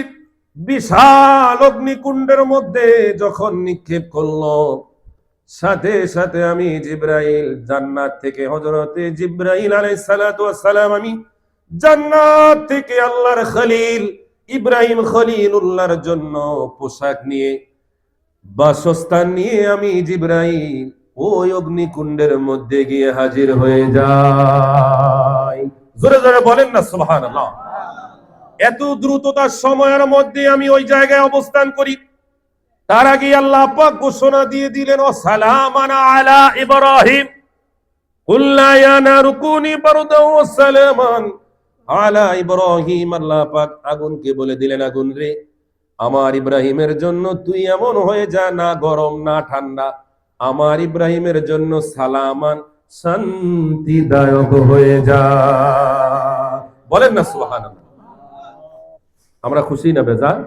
বিশাল অগ্নিকুণ্ডের মধ্যে যখন নিক্ষেপ করলো, সাথে সাথে আমি জিব্রাইল জান্নাত থেকে, হযরতে জিব্রাইল আলাইহিস সালাতু ওয়াস সালাম, আমি জান্নাত থেকে আল্লাহর খলিল ইব্রাহিম খলিলুল্লাহর জন্য পোশাক নিয়ে, বাসস্থান নিয়ে আমি জিব্রাইল ওই অগ্নিকুণ্ডের মধ্যে গিয়ে হাজির হয়ে যাই। জোরে জোরে বলেন না সুবহানাল্লাহ। এত দ্রুততার সময়ের মধ্যে আমি ওই জায়গায় অবস্থান করি। তার আগে আল্লাহ পাক ঘোষণা দিয়ে দিলেন, ও সালামান আলা ইব্রাহিম, কুল্লা ইয়া নারু কুনি বারদাও ওয়া সালামান আলা ইব্রাহিম। আল্লাহ পাক আগুনকে বলে দিলেন, আগুন রে, আমার ইব্রাহিমের জন্য তুই এমন হয়ে যা, না গরম না ঠান্ডা, আমার ইব্রাহিমের জন্য সালামান, শান্তিদায়ক হয়ে যা। বলেন না সুবহানাল্লাহ। আমরা খুশি না বেজার?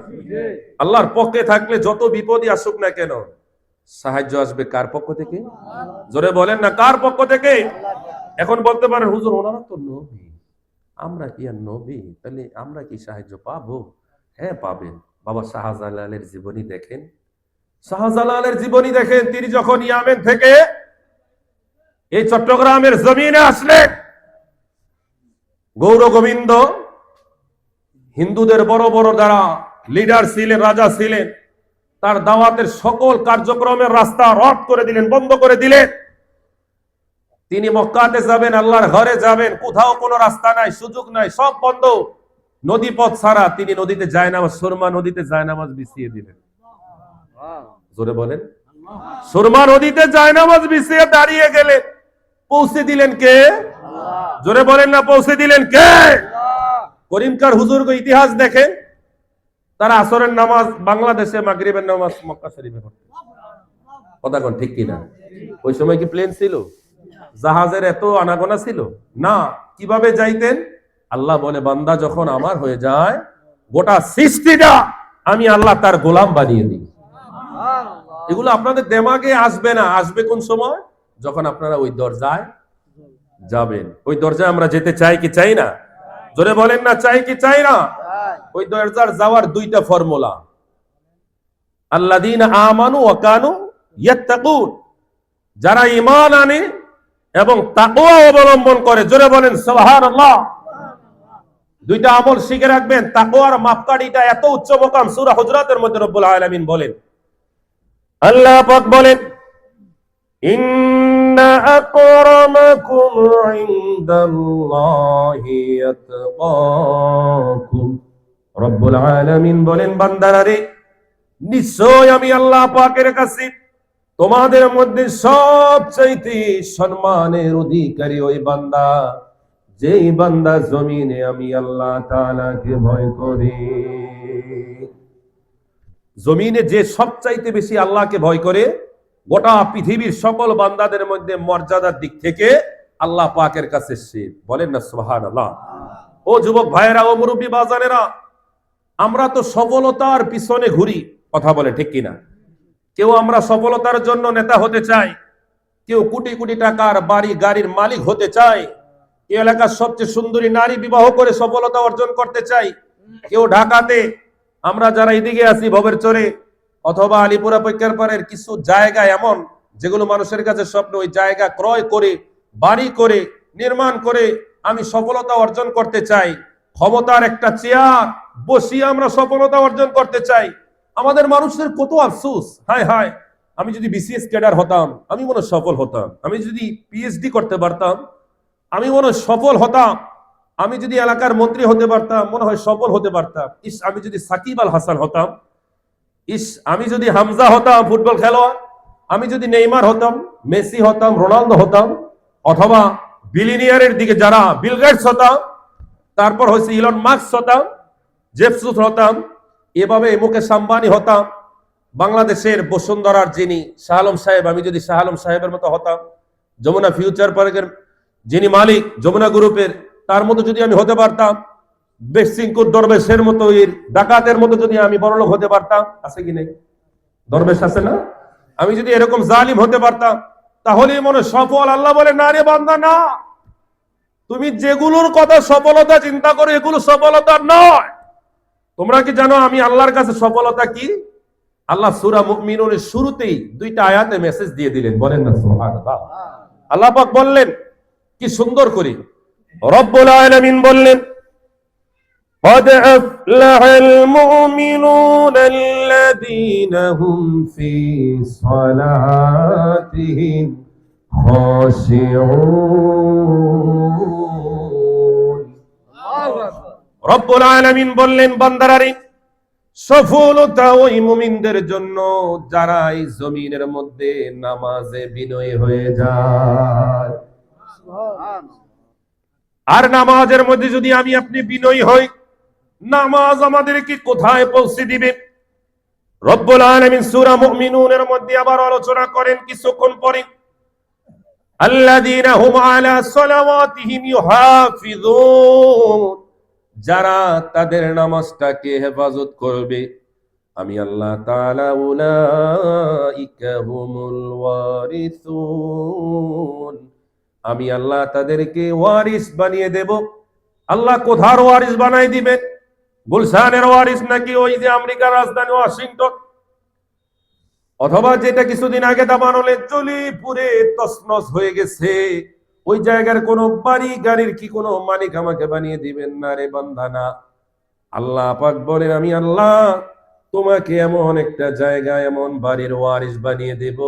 আল্লাহর পক্ষে থাকলে যত বিপদই আসুক না কেন, সাহায্য আসবে কার পক্ষ থেকে? জোরে বলেন না, কার পক্ষ থেকে? এখন বলতে পারেন, হুজুর ওনারা তো নবী, আমরা কি আর নবী, তাহলে আমরা কি সাহায্য পাবো? হ্যাঁ পাবেন। বাবা শাহজালালের জীবনী দেখেন, শাহজালালের জীবনী দেখেন। তিনি যখন ইয়ামেন থেকে এই চট্টগ্রামের জমিনে আসলেন, গৌর গোবিন্দ হিন্দুদের বড় বড় যারা লিডার ছিলেন, রাজা ছিলেন, তার দাওয়াতের সকল কার্যক্রমের রাস্তা রদ করে দিলেন, বন্ধ করে দিলেন। তিনি মক্কাতে যাবেন, আল্লাহর ঘরে যাবেন, কোথাও কোনো রাস্তা নাই, সুযোগ নাই, সব বন্ধ, নদী পথ ছাড়া। তিনি নদীতে জায়নামাজ, সুরমা নদীতে জায়নামাজ বিছিয়ে দিলেন। জোরে বলেন, সুরমা নদীতে জায়নামাজ বিছিয়ে দাঁড়িয়ে গেলেন। পৌঁছে দিলেন কে? জোরে বলেন না, পৌঁছে দিলেন কে? করিমকার হুজুর ইতিহাস দেখেন, তারা আসরের নামাজ বাংলাদেশে, মাগরিবের নামাজ মক্কা শরীফে পড়তেন। কথা কোন ঠিক কিনা? ওই সময় কি প্লেন ছিল? জাহাজের এত আনাগোনা ছিল না। কিভাবে যাইতেন? আল্লাহ বলে, বান্দা যখন আমার হয়ে যায়, গোটা সৃষ্টিটা আমি আল্লাহ তার গোলাম বানিয়ে দিই। এগুলো আপনাদের দেমাগে আসবে না। আসবে কোন সময়? যখন আপনারা ওই দরজায় যাবেন। ওই দরজায় আমরা যেতে চাই কি চাই না? জোরে বলেন না, চাই কি চাই না? ওই দরজার যাওয়ার দুইটা ফর্মুলা, আল্লাযীনা আমানু ওয়া কানু ইয়াত্তাকুন, যারা ঈমান আনে এবং তাকওয়া অবলম্বন করে। জোরে বলেন সুবহানাল্লাহ। দুইটা আমল শিখে রাখবেন। তাকওয়ার মাপকাঠিটা এত উচ্চ মকাম, সূরা হুজুরাতের মধ্যে রব্বুল আলামিন বলেন, আল্লাহ পাক বলেন, ইন্না আকরামাকুম ইনদাল্লাহি ইয়াতকাকুম। রব্বুল আলামিন বলেন, বান্দারা রে, নিশ্চয় আমি আল্লাহ পাকের কাছে তোমাদের মধ্যে সবচাইতে সম্মানের অধিকারী ওই বান্দা, যেই বান্দা জমিনে আমি আল্লাহ তাআলাকে ভয় করে। জমিনে যে সবচাইতে বেশি আল্লাহকে ভয় করে, গোটা পৃথিবীর সকল বান্দাদের মধ্যে মর্যাদার দিক থেকে আল্লাহ পাকের কাছে সে। বলেন না সুবহানাল্লাহ। ও যুবক ভাইয়েরা, ও মুরব্বী বাজানেরা, আমরা তো সফলতার পিছনে ঘুরি। কথা বলে ঠিক কিনা? কেউ আমরা সফলতার জন্য নেতা হতে চাই, কেউ কোটি কোটি টাকার বাড়ি গাড়ির মালিক হতে চায়, কেউ এলাকার সবচেয়ে সুন্দরী নারী বিবাহ করে সফলতা অর্জন করতে চাই, কেউ ঢাকাতে, আমরা যারা এদিকে আছি ভবের চরে অথবা আলিপুরা পৈকারপাড়ের কিছু জায়গা এমন যেগুলো মানুষের কাছে স্বপ্ন, ওই জায়গা ক্রয় করে, বাড়ি করে, নির্মাণ করে আমি সফলতা অর্জন করতে চাই। ক্ষমতার একটা চেয়ার বসিয়ে আমরা সফলতা অর্জন করতে চাই। আমাদের মানুষের কত আফসোস, হায় হায়, আমি যদি বিসিএস ক্যাডার হতাম আমি মনে সফল হতাম, আমি যদি পিএইচডি করতে পারতাম আমি মনে সফল হতাম, আমি যদি এলাকার মন্ত্রী হতে পারতাম মনে হয় সফল হতে পারতাম, ইস আমি যদি সাকিব আল হাসান হতাম, ইস আমি যদি হামজা হতাম ফুটবল খেলোয়াড়, আমি যদি নেইমার হতাম, মেসি হতাম, রোনালদো হতাম, অথবা বিলিনিয়ারের দিকে যারা বিল গেটস হতাম, তারপর হচ্ছে ইলন মাস্ক হতাম, জেফসুস হতাম, এভাবে মুকেশ আম্বানি হতাম, বাংলাদেশের বসুন্ধরার যিনি শাহ আলম সাহেব, আমি যদি শাহ আলম সাহেবের মতো হতাম, যমুনা ফিউচার পার্কের যিনি মালিক যমুনা গ্রুপের, তার মতো যদি আমি হতে পারতাম, বেশিংকুর দরবেশের মতো, এর ডাকাতের মতো যদি আমি বড়লোক হতে পারতাম, আছে কি নেই? দরবেশ আছে না? আমি যদি এরকম জালিম হতে পারতাম তাহলেই মনে সফল। আল্লাহ বলে, না রে বান্দা, না, তুমি যেগুলোর কথা সফলতা চিন্তা করো এগুলো সফলতা নয়। তোমরা কি জানো আমি আল্লাহর কাছে সফলতা কি? আল্লাহ সূরা মুমিনুনের শুরুতেই দুইটা আয়াতে মেসেজ দিয়ে দিলেন, বলেন না সুবহানাল্লাহ। আল্লাহ পাক বললেন কি সুন্দর করে, রব্বুল আলামিন বললেন قد أفلح المؤمنون الذين هم في صلاتهم خاشعون। রব্বুল আলামিন বললেন বান্দারারে, সফলতা ওই মুমিনদের জন্য যারা এই জমিনের মধ্যে নামাজে বিনয়ী হয়ে যায়। আর নামাজের মধ্যে যদি আমি আপনি বিনয়ী হই, নামাজ আমাদেরকে কোথায় পৌঁছে দিবে? রব্বুল আলামিন সূরা মুমিনুনের মধ্যে আবার আলোচনা করেন কিছুক্ষণ পরে, আল্লাযীনা হুম আলা সালাওয়াতিহিম ইউহাফিযুন, যারা তাদের নামাজটাকে হেফাজত করবে, আমি আল্লাহ তাআলা উলাইকা হুমুল ওয়ারিসুন, আমি আল্লাহ তাদেরকে ওয়ারিস বানিয়ে দেব। আল্লাহ কোথার ওয়ারিস বানাই দিবেন? গুলশানের ওয়ারিস নাকি ওই যে আমেরিকার রাজধানী ওয়াশিংটন, অথবা যেটা কিছুদিন আগে দাবানলে জ্বলে পুড়ে তছনছ হয়ে গেছে, ওই জায়গার কোন বাড়ি গাড়ির কি কোনো মালিক আমাকে বানিয়ে দিবেন? না রে বান্দা, না। আল্লাহ পাক বলেন আমি আল্লাহ তোমাকে এমন একটা জায়গায় এমন বাড়ির ওয়ারিস বানিয়ে দেব,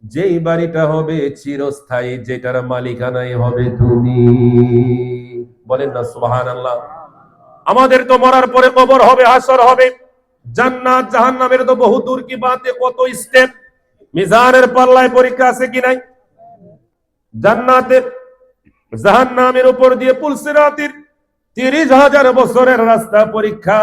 যেই বাড়িটা হবে চিরস্থায়ী, যেটার মালিকানাই হবে তুমি। বলেন না সুবহানাল্লাহ। আমাদের তো মরার পরে কবর হবে, হাসর হবে, জান্নাত জাহান্নামের তো বহু দূর কি বাতে, কত স্টেপ। মিজানের পাল্লায় পরীক্ষা আছে কি নাই? জান্নাতের জাহান্নামের উপর দিয়ে পুলসিরাতের 30,000 বছরের রাস্তা পরীক্ষা।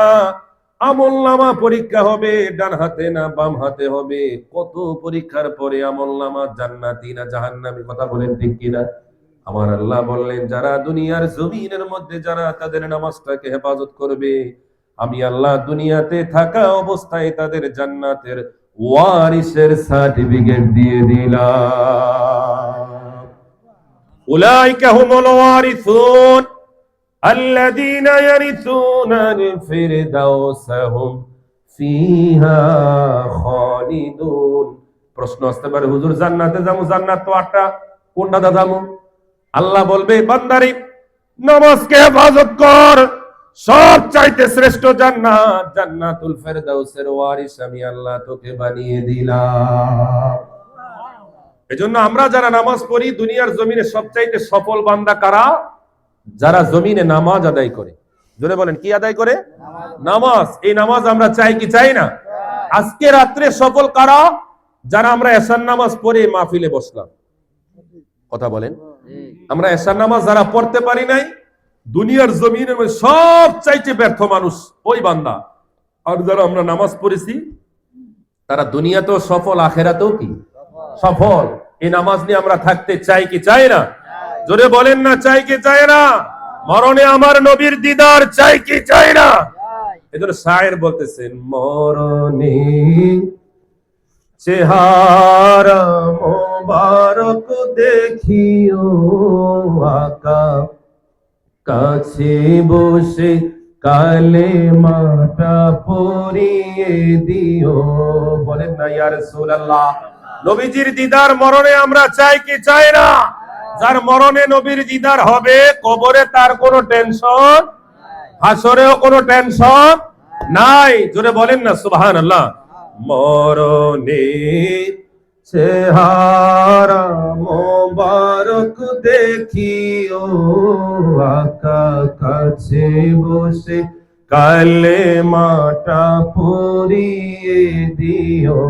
আমলনামা পরীক্ষা হবে, ডান হাতে না বাম হাতে হবে। কত পরীক্ষার পরে আমলনামা জান্নাতি না জাহান্নামী, কথা বলেন ঠিক কিনা? আমার আল্লাহ বললেন যারা দুনিয়ার জমিনের মধ্যে যারা তাদের নামাজটাকে হেফাজত করবে, আমি আল্লাহ দুনিয়াতে থাকা অবস্থায় তাদের জান্নাতের ওয়ারিসের সার্টিফিকেট দিয়ে দিলাম। উলাইকা হুমুল ওয়ারিসুন আল্লাযীনা ইয়ারিসুনাল ফিরদাউসা হুম ফিহা খালিদুন। প্রশ্ন আসতে পারে, হুজুর জান্নাতে যাবো, জান্নাত তো 8টা, কোনটা যাবো? আল্লাহ বলবে বান্দারে নামাজকে হেফাজত কর, সব চাইতে শ্রেষ্ঠ জান্নাত, জান্নাতুল ফেরদাউসের ওয়ারিস আমি আল্লাহ তোকে বানিয়ে দিলাম। এজন্য আমরা যারা নামাজ পড়ি, দুনিয়ার জমিনে সবচাইতে সফল বান্দা কারা? যারা জমিনে নামাজ আদায় করে। জোরে বলেন, কি আদায় করে? নামাজ। এই নামাজ আমরা চাই কি চাই না? আজকে রাত্রে সফল কারা? যারা আমরা এশার নামাজ পড়ে মাহফিলে বসলাম। কথা বলেন। আমরা এশার নামাজ যারা পড়তে পারি নাই, দুনিয়ার জমিনের মধ্যে সব চাইতে ব্যর্থ মানুষ ওই বান্দা। আর যারা আমরা নামাজ পড়েছি, তারা দুনিয়াতেও সফল, আখেরাতেও কি সফল। এই নামাজ নিয়ে আমরা থাকতে চাই কি চাই না? জোরে বলেন না, চাই কি চাই না? মরণে আমার নবীর দিদার চাই কি চাই না? এজন্য শায়ের বলতেছেন, মরণে চেহারা মোবারক দেখিও আকা, কাছে বসে কালেমাটা পড়িয়ে দিও। বলেন না ইয়া রাসূলুল্লাহ। নবীজির দিদার মরণে আমরা চাই কি চাই না? যার মরণে নবীর দিদার হবে, কবরে তার কোনো টেনশন, হাসরেও কোনো টেনশন নাই। জোরে বলেন না সুবহানাল্লাহ। মরণে চেহারা মোবারক দেখিও আকা, কাছে বসে কালেমাটা পড়িয়ে দিও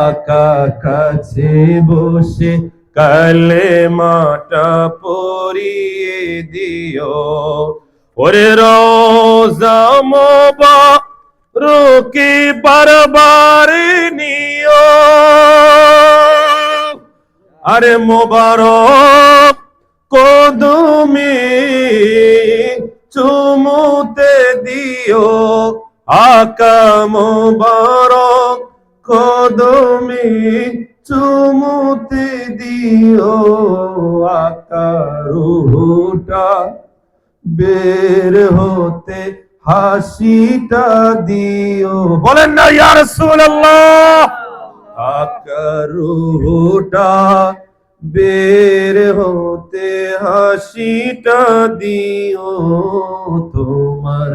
আকা, কাছে বসে কালেমাটা পড়িয়ে দিও। ওরে রোজা মোবারকে বারবার নিও, আরে মোবারক কদমে চুমুতে দিও আকা, মোবারক কদমে চুমুতে দিও আকা, রুহটা বের হতে হাসিটা দিও, বলেন না ইয়া রাসূলুল্লাহ। রুহটা বের হতে হাসিটা দিও, তোমার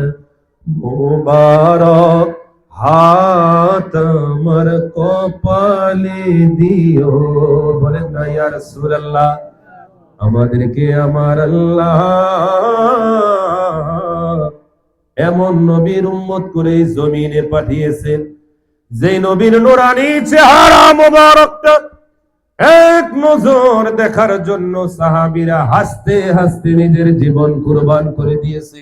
মোবারক হাত আমার কপালে দিও, বলেন না ইয়া রাসূলুল্লাহ। আমাদেরকে আমার আল্লাহ এমন নবীর উম্মত করে জমিনে পাঠিয়েছেন, যে নবীর নুরানি চেহারা মোবারকটা এক নজর দেখার জন্য সাহাবীরা হাসতে হাসতে নিজের জীবন কুরবান করে দিয়েছে।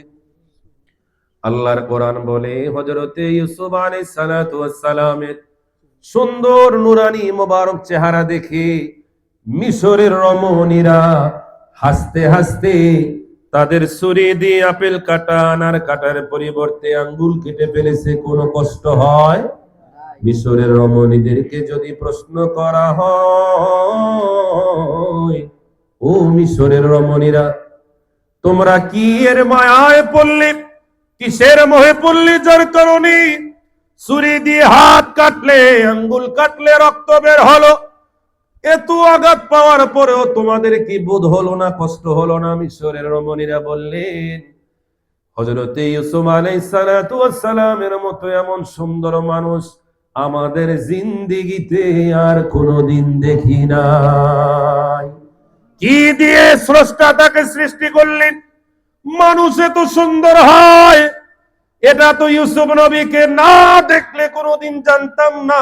আল্লাহর কোরআন বলে, হযরতে ইউসুফ আলাইহিস সালাতু ওয়াস সালামের সুন্দর নুরানি মোবারক চেহারা দেখে মিশরের রমণীরা হাসতে হাসতে তাদের ছুরি দিয়ে আপেল কাটা আনার কাটার পরিবর্তে আঙ্গুল কেটে ফেলেছে। কোনো কষ্ট হয়? মিশরের রমণীদেরকে যদি প্রশ্ন করা হয়, ও মিশরের রমণীরা, তোমরা কি এর মায়ায় পড়লে, কিসের মোহে পড়লে, যার কারণে ছুরি দিয়ে হাত কাটলে, আঙ্গুল কাটলে, রক্ত বের হলো? এত আঘাত পাওয়ার পরেও তোমাদের কি বোধ হলো না, কষ্ট হলো না? মিশরের রমণীরা বললেন, হযরতে ইউসুফ আলাইহিস সালাতু ওয়াস সালামের মতো এমন সুন্দর মানুষ আমাদের জিন্দেগিতে আর কোনোদিন দেখি নাই। কি দিয়ে স্রষ্টা তাকে সৃষ্টি করলেন? মানুষ এত সুন্দর হয়, এটা তো ইউসুফ নবীকে না দেখলে কোনোদিন জানতাম না।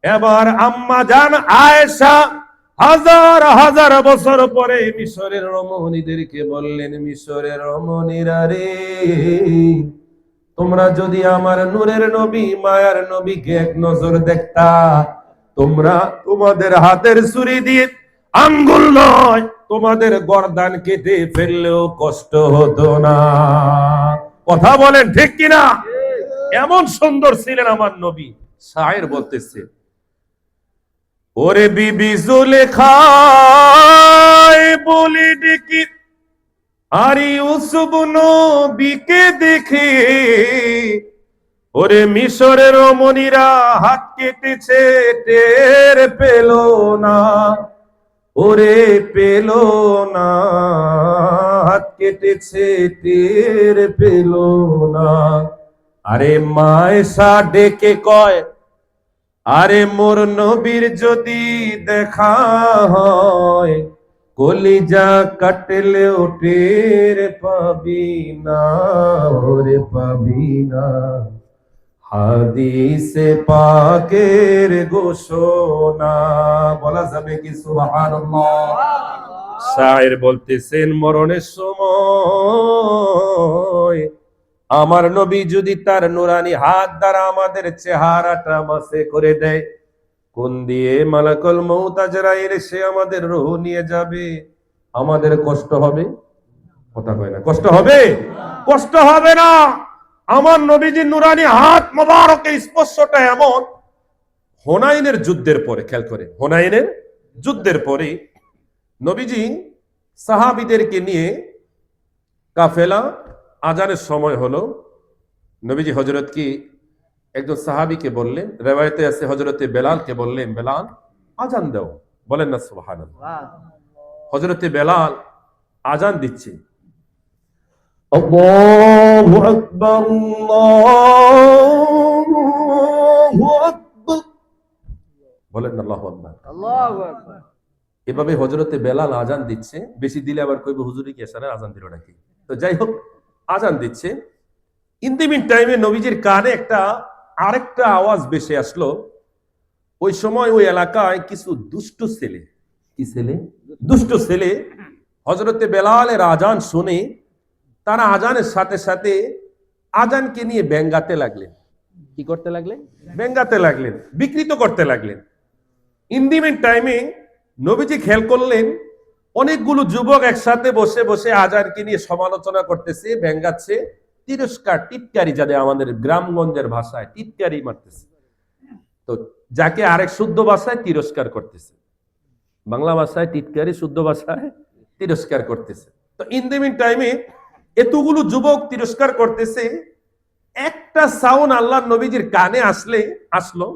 এবার আম্মা জান আয়েশা হাজার হাজার বছর পরে মিশরের রমণীদেরকে বললেন, মিশরের রমণীরা রে, তোমরা যদি আমার নূরের নবী, মায়ার নবীকে এক নজর দেখতা, তোমরা তোমাদের হাতের ছুরি দিয়ে আঙ্গুল নয়, তোমাদের গর্দান কেটে ফেললেও কষ্ট হতো না। কথা বলেন ঠিক কিনা? এমন সুন্দর ছিলেন আমার নবী। শায়ের বলতেছে, ওরে বিবি জুলেখায় বলি ডেকে, আর ইউসুফ নবীকে দেখে, ওরে মিশরের রমণীরা হাত কেটেছে টের পেল না, ওরে পেল না, হাত কেটেছে টের পেল না। আরে মায়েশা ডেকে কয়, আরে মোর নবীর যদি দেখা হয়, কলিজা কাটলেও টের পাবি না, ওরে পাবি না। হাদিসে পাকের ঘোষণা, বলা যাবে কি সুবহানাল্লাহ? শায়ের বলতেছেন, মরণের সময় আমার নবী যদি তার নুরানি হাত দ্বারা আমাদের চেহারাটা মাসে করে দেয়, কোন দিয়ে মালাকুল মউত আজরাইল সে আমাদের রূহ নিয়ে যাবে, আমাদের কষ্ট হবে? কথা কয় না, কষ্ট হবে? কষ্ট হবে না। আমার নবীজির নুরানি হাত মোবারকের স্পর্শটা এমন, হুনাইনের যুদ্ধের পরে, খেয়াল করে, হুনাইনের যুদ্ধের পরে নবীজি সাহাবীদেরকে নিয়ে কাফেলা, আজানের সময় হলো, নবীজি হযরত কি একজন সাহাবীকে বললেন, রিওয়ায়েতে আছে হযরতে বেলালকে বললেন, বেলাল আজান দাও, বলেন না সুবহানাল্লাহ। হযরতে বেলাল আজান দিচ্ছে, আল্লাহু আকবার, আল্লাহু আকবার, বলেন না আল্লাহু আকবার, আল্লাহু আকবার। এভাবে হযরতে বেলাল আজান দিচ্ছে, বেশি দিলে আবার কইবে হুজুরি কি এসারে আজান দিল নাকি। তো যাই হোক, আজান দিচ্ছে। ইন দি মিন টাইমে নবীজির কানে আরেকটা আওয়াজ ভেসে আসলো। ওই সময় ওই এলাকায় কিছু দুষ্ট ছেলে, কি ছেলে? দুষ্ট ছেলে হযরতে বেলালের আজান শুনে তারা আজানের সাথে সাথে আজানকে নিয়ে ব্যঙ্গাতে লাগলেন। কি করতে লাগলেন? ব্যঙ্গাতে লাগলেন, বিকৃত করতে লাগলেন। ইন দি মিন টাইমে নবীজি খেয়াল করলেন, অনেকগুলো যুবক একসাথে বসে বসে আজানকে নিয়ে সমালোচনা করতেছে, ব্যঙ্গাচ্ছে, তিরস্কার, টিটকারি, যাদের আমাদের গ্রামগঞ্জের ভাষায় টিটকারি মারতেছে। তো যাকে আরেক শুদ্ধ ভাষায় তিরস্কার করতেছে, বাংলা ভাষায় টিটকারি, শুদ্ধ ভাষায় তিরস্কার করতেছে। তো ইন দি মিন টাইমে এতগুলো যুবক তিরস্কার করতেছে, একটা সাউন্ড আল্লাহর নবীজির কানে আসলো,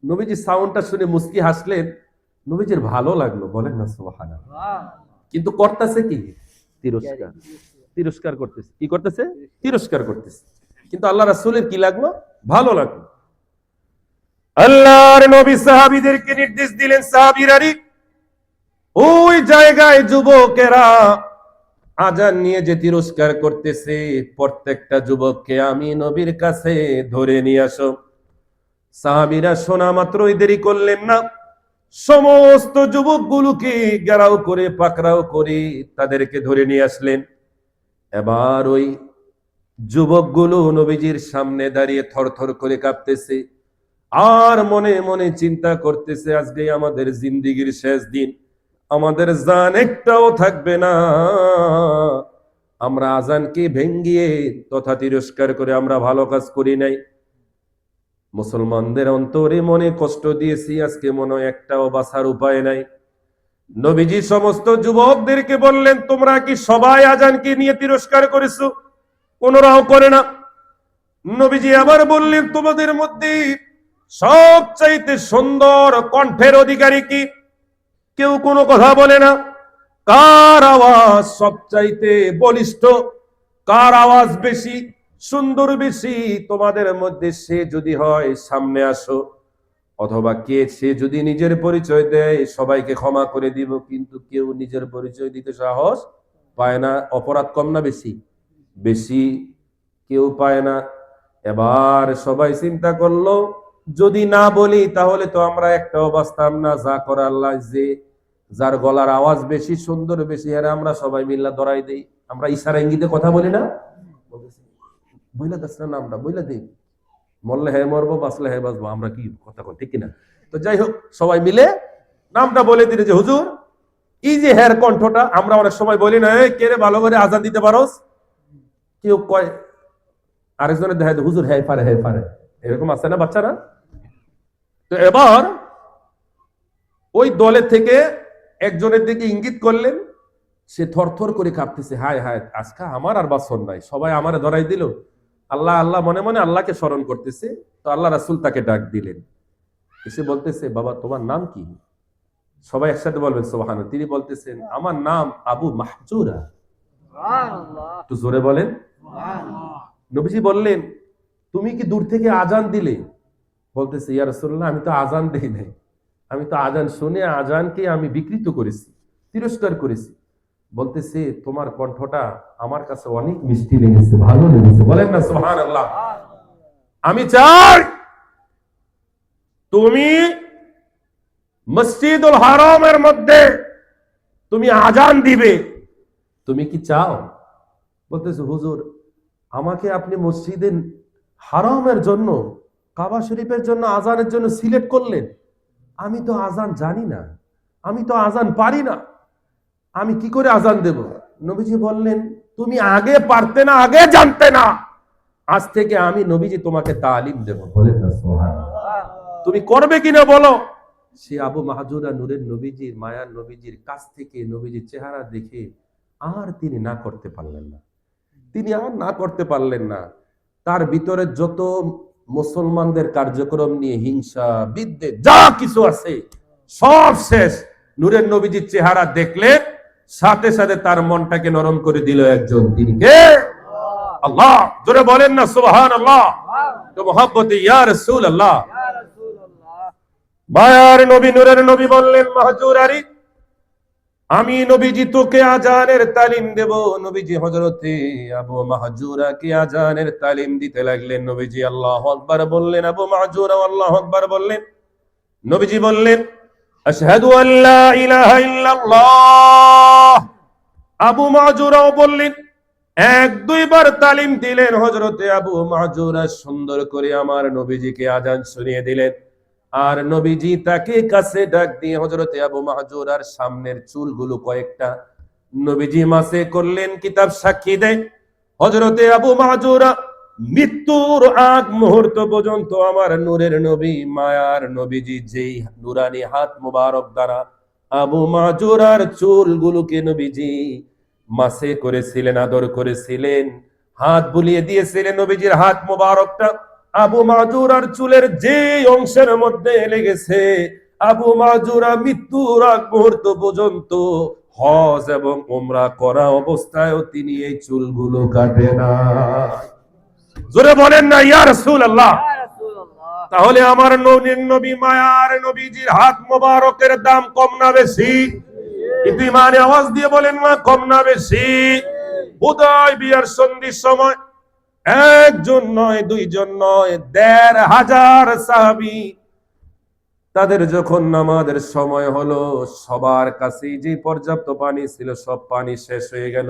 নবীজি সাউন্ডটা শুনে মুস্কি হাসলেন, নবীজির ভালো লাগলো, বলেন না সুবহানাল্লাহ। কিন্তু করতেছে কি? তিরস্কার। তিরস্কার করতেছে। কি করতেছে? তিরস্কার করতেছে। কিন্তু আল্লাহ রাসূলের কি লাগলো? ভালো লাগলো। আল্লাহর নবী সাহাবীদেরকে নির্দেশ দিলেন, সাহাবীরা ওই জায়গায় যুবকেরা আজান নিয়ে যে তিরস্কার করতেছে, প্রত্যেকটা যুবককে আমি নবীর কাছে ধরে নিয়ে আসো। সাহাবীরা শোনা মাত্রই দেরি করলেন না, সমস্ত যুবকগুলোকে ঘেরাও করে পাকড়াও করে তাদেরকে ধরে নিয়ে আসলেন। এবার ওই যুবকগুলো নবীজির সামনে দাঁড়িয়ে থরথর করে কাঁপতেছে, আর মনে মনে চিন্তা করতেছে, আজকে আমাদের জিন্দেগির শেষ দিন, আমাদের জান একটাও থাকবে না। আমরা আজানকে ভেঙ্গিয়ে তথা তিরস্কার করে আমরা ভালো কাজ করি নাই, মুসলমানদের অন্তরে মনে কষ্ট দিয়েছি, আজকে মনে হয় একটাও বাঁচার উপায় নাই। নবীজি সমস্ত যুবকদেরকে বললেন, তোমরা কি সবাই আজানকে নিয়ে তিরস্কার করেছো? কোনরাও করে না। নবীজি আবার বললেন, তোমাদের মধ্যে সবচাইতে সুন্দর কণ্ঠের অধিকারী কি? কেউ কোনো কথা বলে না। কার আওয়াজ সবচাইতে বলিষ্ঠ, কার আওয়াজ বেশি সুন্দর, বেশি তোমাদের মধ্যে সে যদি হয় সামনে আসো, অথবা কে সে যদি নিজের পরিচয় দেয় সবাইকে ক্ষমা করে দিব। কিন্তু কেউ নিজের পরিচয় দিতে সাহস পায় না। অপরাধ কম না বেশি? বেশি। কেউ পায় না। এবার সবাই চিন্তা করলো, যদি না বলি তাহলে তো আমরা একটাও বাঁচতাম না, যা করে আল্লাহ, যে যার গলার আওয়াজ বেশি সুন্দর বেশি আরে আমরা সবাই মিল্লা ধরাই দেই। আমরা ইশারা ইঙ্গিতে কথা বলি না, বইলা দাস না নামটা বইলা দেই, মরলে হ্যাঁ মরবো, বাঁচলে হ্যাঁ বাঁচবো, আমরা কি কথা ঠিক কিনা? তো যাই হোক, সবাই মিলে নামটা বলে দিলে যে হুজুর, এই যে হ্যার কণ্ঠটা, আমরা অনেক সময় বলি না, কে রে ভালো করে আজান দিতে পারোস? কেউ কয়, আরেকজনের দেখা যায় হুজুর হ্যাঁ পারে, হ্যাঁ পারে, এরকম আছে না বাচ্চারা? তো এবার ওই দলের থেকে একজনের দিকে ইঙ্গিত করলেন, সে থরথর করে কাঁপতেছে, হায় হায়, আজকে আমার আর বাসন নাই, সবাই আমারে ধরাই দিল। আল্লাহ আল্লাহ মনে মনে আল্লাহকে স্মরণ করতেছে। তো আল্লাহ রাসূল তাকে ডাক দিলেন, এসে বলতেছে, বাবা তোমার নাম কি? সবাই একসাথে বলবেন সুবহানাল্লাহ। তিনি বলতেছেন, আমার নাম আবু মাহজুরা। একটু জোরে বলেন। নবীজি বললেন, তুমি কি দূর থেকে আজান দিলে? বলতেছে, ইয়া রাসূলুল্লাহ, আমি তো আজান দেই নাই, আমি তো আজান শুনে আজানকে আমি বিকৃত করেছি, তিরস্কার করেছি। বলতেছে, তোমার কণ্ঠটা আমার কাছে অনেক মিষ্টি লেগেছে, ভালো লেগেছে, বলেন না সুবহানাল্লাহ। আমি চাই তুমি মসজিদুল হারামের মধ্যে তুমি আজান দিবে, তুমি কি চাও? বলতেছে, হুজুর, আমাকে আপনি মসজিদে হারামের জন্য, কাবা শরীফের জন্য আজানের জন্য সিলেক্ট করলেন, আমি তো আজান জানি না, আমি তো আজান পারি না, আমি কি করে আজান দেব? নবীজি বললেন, তুমি আগে পারতে না, আগে জানতে না, আজ থেকে আমি নবীজি তোমাকে তালিম দেব, বলেন না সুবহানাল্লাহ। তুমি করবে কিনা বলো। সে আবু মাহজুরা নূরের নবীজির, মায়ার নবীজির কাছ থেকে নবীজির চেহারা দেখে আর তিনি না করতে পারলেন না, তিনি আর না করতে পারলেন না। তার ভিতরে যত মুসলমানদের কার্যক্রম নিয়ে হিংসা বিদ্বেষ যা কিছু আছে সব শেষ। নূরের নবীজির চেহারা দেখলে সাথে সাথে তার মনটাকে নরম করে দিল একজন, তিনি কে? আল্লাহ। জোরে বলেন না সুবহানাল্লাহ। তো মুহাব্বতে ইয়া রাসূলুল্লাহ, মায়ার নবী নূরের নবী বললেন, মাহজুরারি, আমি নবীজি তোকে আজানের তালিম দেব। নবীজি হযরতে আবু মাহজুরাকে আজানের তালিম দিতে লাগলেন। নবীজি আল্লাহু আকবার বললেন, আবু মাহজুরা আল্লাহু আকবার বললেন। নবীজি বললেন, আশহাদু আল্লা ইলাহা ইল্লাল্লাহ। আবু মাহজুরাও বললেন, এক দুইবার তালিম দিলেন। হযরতে আবু মাহজুরা সুন্দর করে আমার নবীজিকে আজান শুনিয়ে দিলেন। আর নবীজি তাকে কাছে ডাক দিয়ে হযরতে আবু মাহজুরার সামনের চুলগুলো কয়েকটা নবীজি মাসে করলেন, কিতাব সাক্ষী দেয় হযরতে আবু মাহজুরা মৃত্যুর আগ মুহূর্ত পর্যন্ত আমার নূরের নবী মায়ার নবীজি যেই নুরানি হাত মুবারক দ্বারা আবু মাহজুরার চুলগুলোকে নবীজি মাসে করেছিলেন, আদর করেছিলেন, হাত বুলিয়ে দিয়েছিলেন নবীজির হাত মোবারকটা আবু মাহজুরার চুলের যে অংশের মধ্যে লেগেছে, আবু মাহজুরা মৃত্যুর আগ মুহূর্ত পর্যন্ত হজ এবং উমরা করা অবস্থায়ও তিনি এই চুলগুলো কাটে না। জোরে বলেন না ইয়া রাসূলুল্লাহ। তাহলে আমার নবী মায়ার নবীজির হাত মোবারকের দাম কম না বেশি? কিন্তু ইমানে আওয়াজ দিয়ে বলেন না কম না বেশি? হুদায়বিয়ার সন্ধির সময় একজন নয়, দুইজন নয়, ১৫০০ সাহাবী তাদের যখন নামাজের সময় হলো, সবার কাছে যে পর্যাপ্ত পানি ছিল সব পানি শেষ হয়ে গেল।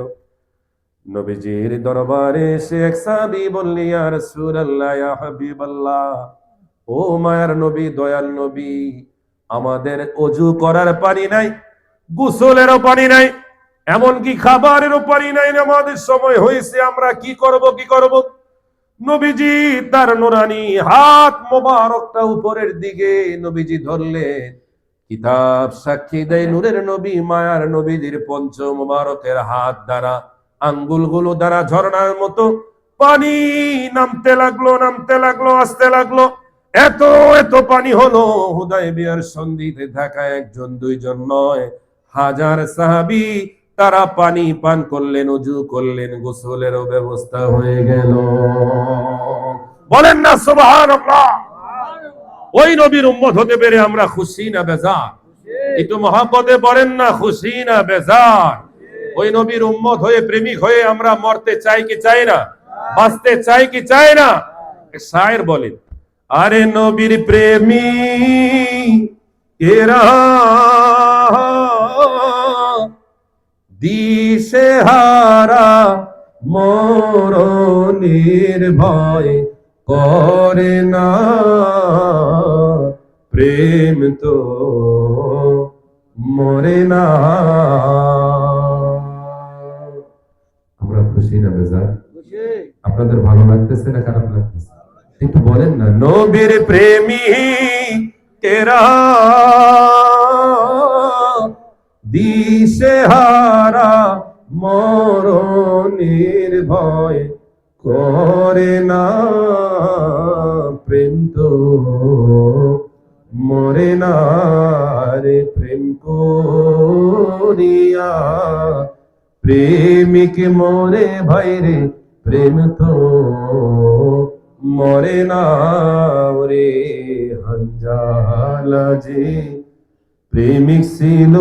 নবীজির দরবারে এসে এক সাহাবী বললেন, ইয়া রাসূলুল্লাহ, ইয়া হাবিবাল্লাহ, ও মায়ার নবী, দয়াল নবী, আমাদের ওযু করার পানি নাই, গোসলেরও পানি নাই, এমনকি খাবারেরও পানি নাই, নামাজের সময় হয়েছে, আমরা কি করব? নবীজি তার নুরানি হাত মোবারকটা উপরের দিকে নবীজি ধরলেন। কিতাব সাক্ষী দেয় নূরের নবী মায়ার নবীজির পঞ্চ মোবারকের হাত দ্বারা, আঙ্গুলগুলো দ্বারা ঝর্ণার মতো পানি নামতে লাগলো, আসতে লাগলো। এত পানি হলো, হুদায়বিয়ার সন্ধিতে থাকা একজন দুইজন নয়, হাজার সাহাবী তারা পানি পান করলেন, ওযু করলেন, গোসলেরও ব্যবস্থা হয়ে গেল। বলেন না সুবহানাল্লাহ। ওই নবীর উম্মত হতে পেরে আমরা খুশি না বেজার? একটু মহব্বতে বলেন না খুশি না বেজার? ওই নবীর উম্মত হয়ে, প্রেমিক হয়ে আমরা মরতে চাই কি চাই না? বাঁচতে চাই কি চাই না? শায়ের বলেন, আরে নবীর প্রেমিক এরা দিশেহারা মরণের ভয় করে না, প্রেম তো মরে না। আমরা খুশি না বেজার? আপনাদের ভালো লাগতেছে না খারাপ লাগতেছে? একটু বলেন না। নবীর প্রেমিকেরা দিশেহারা মরণের ভয় করে না, প্রেম তো মরে না রে, প্রেম করিয়া প্রেমিক মরে ভাই রে, প্রেম তো মরে না রে। হানজালা যে প্রেমিক ছিল,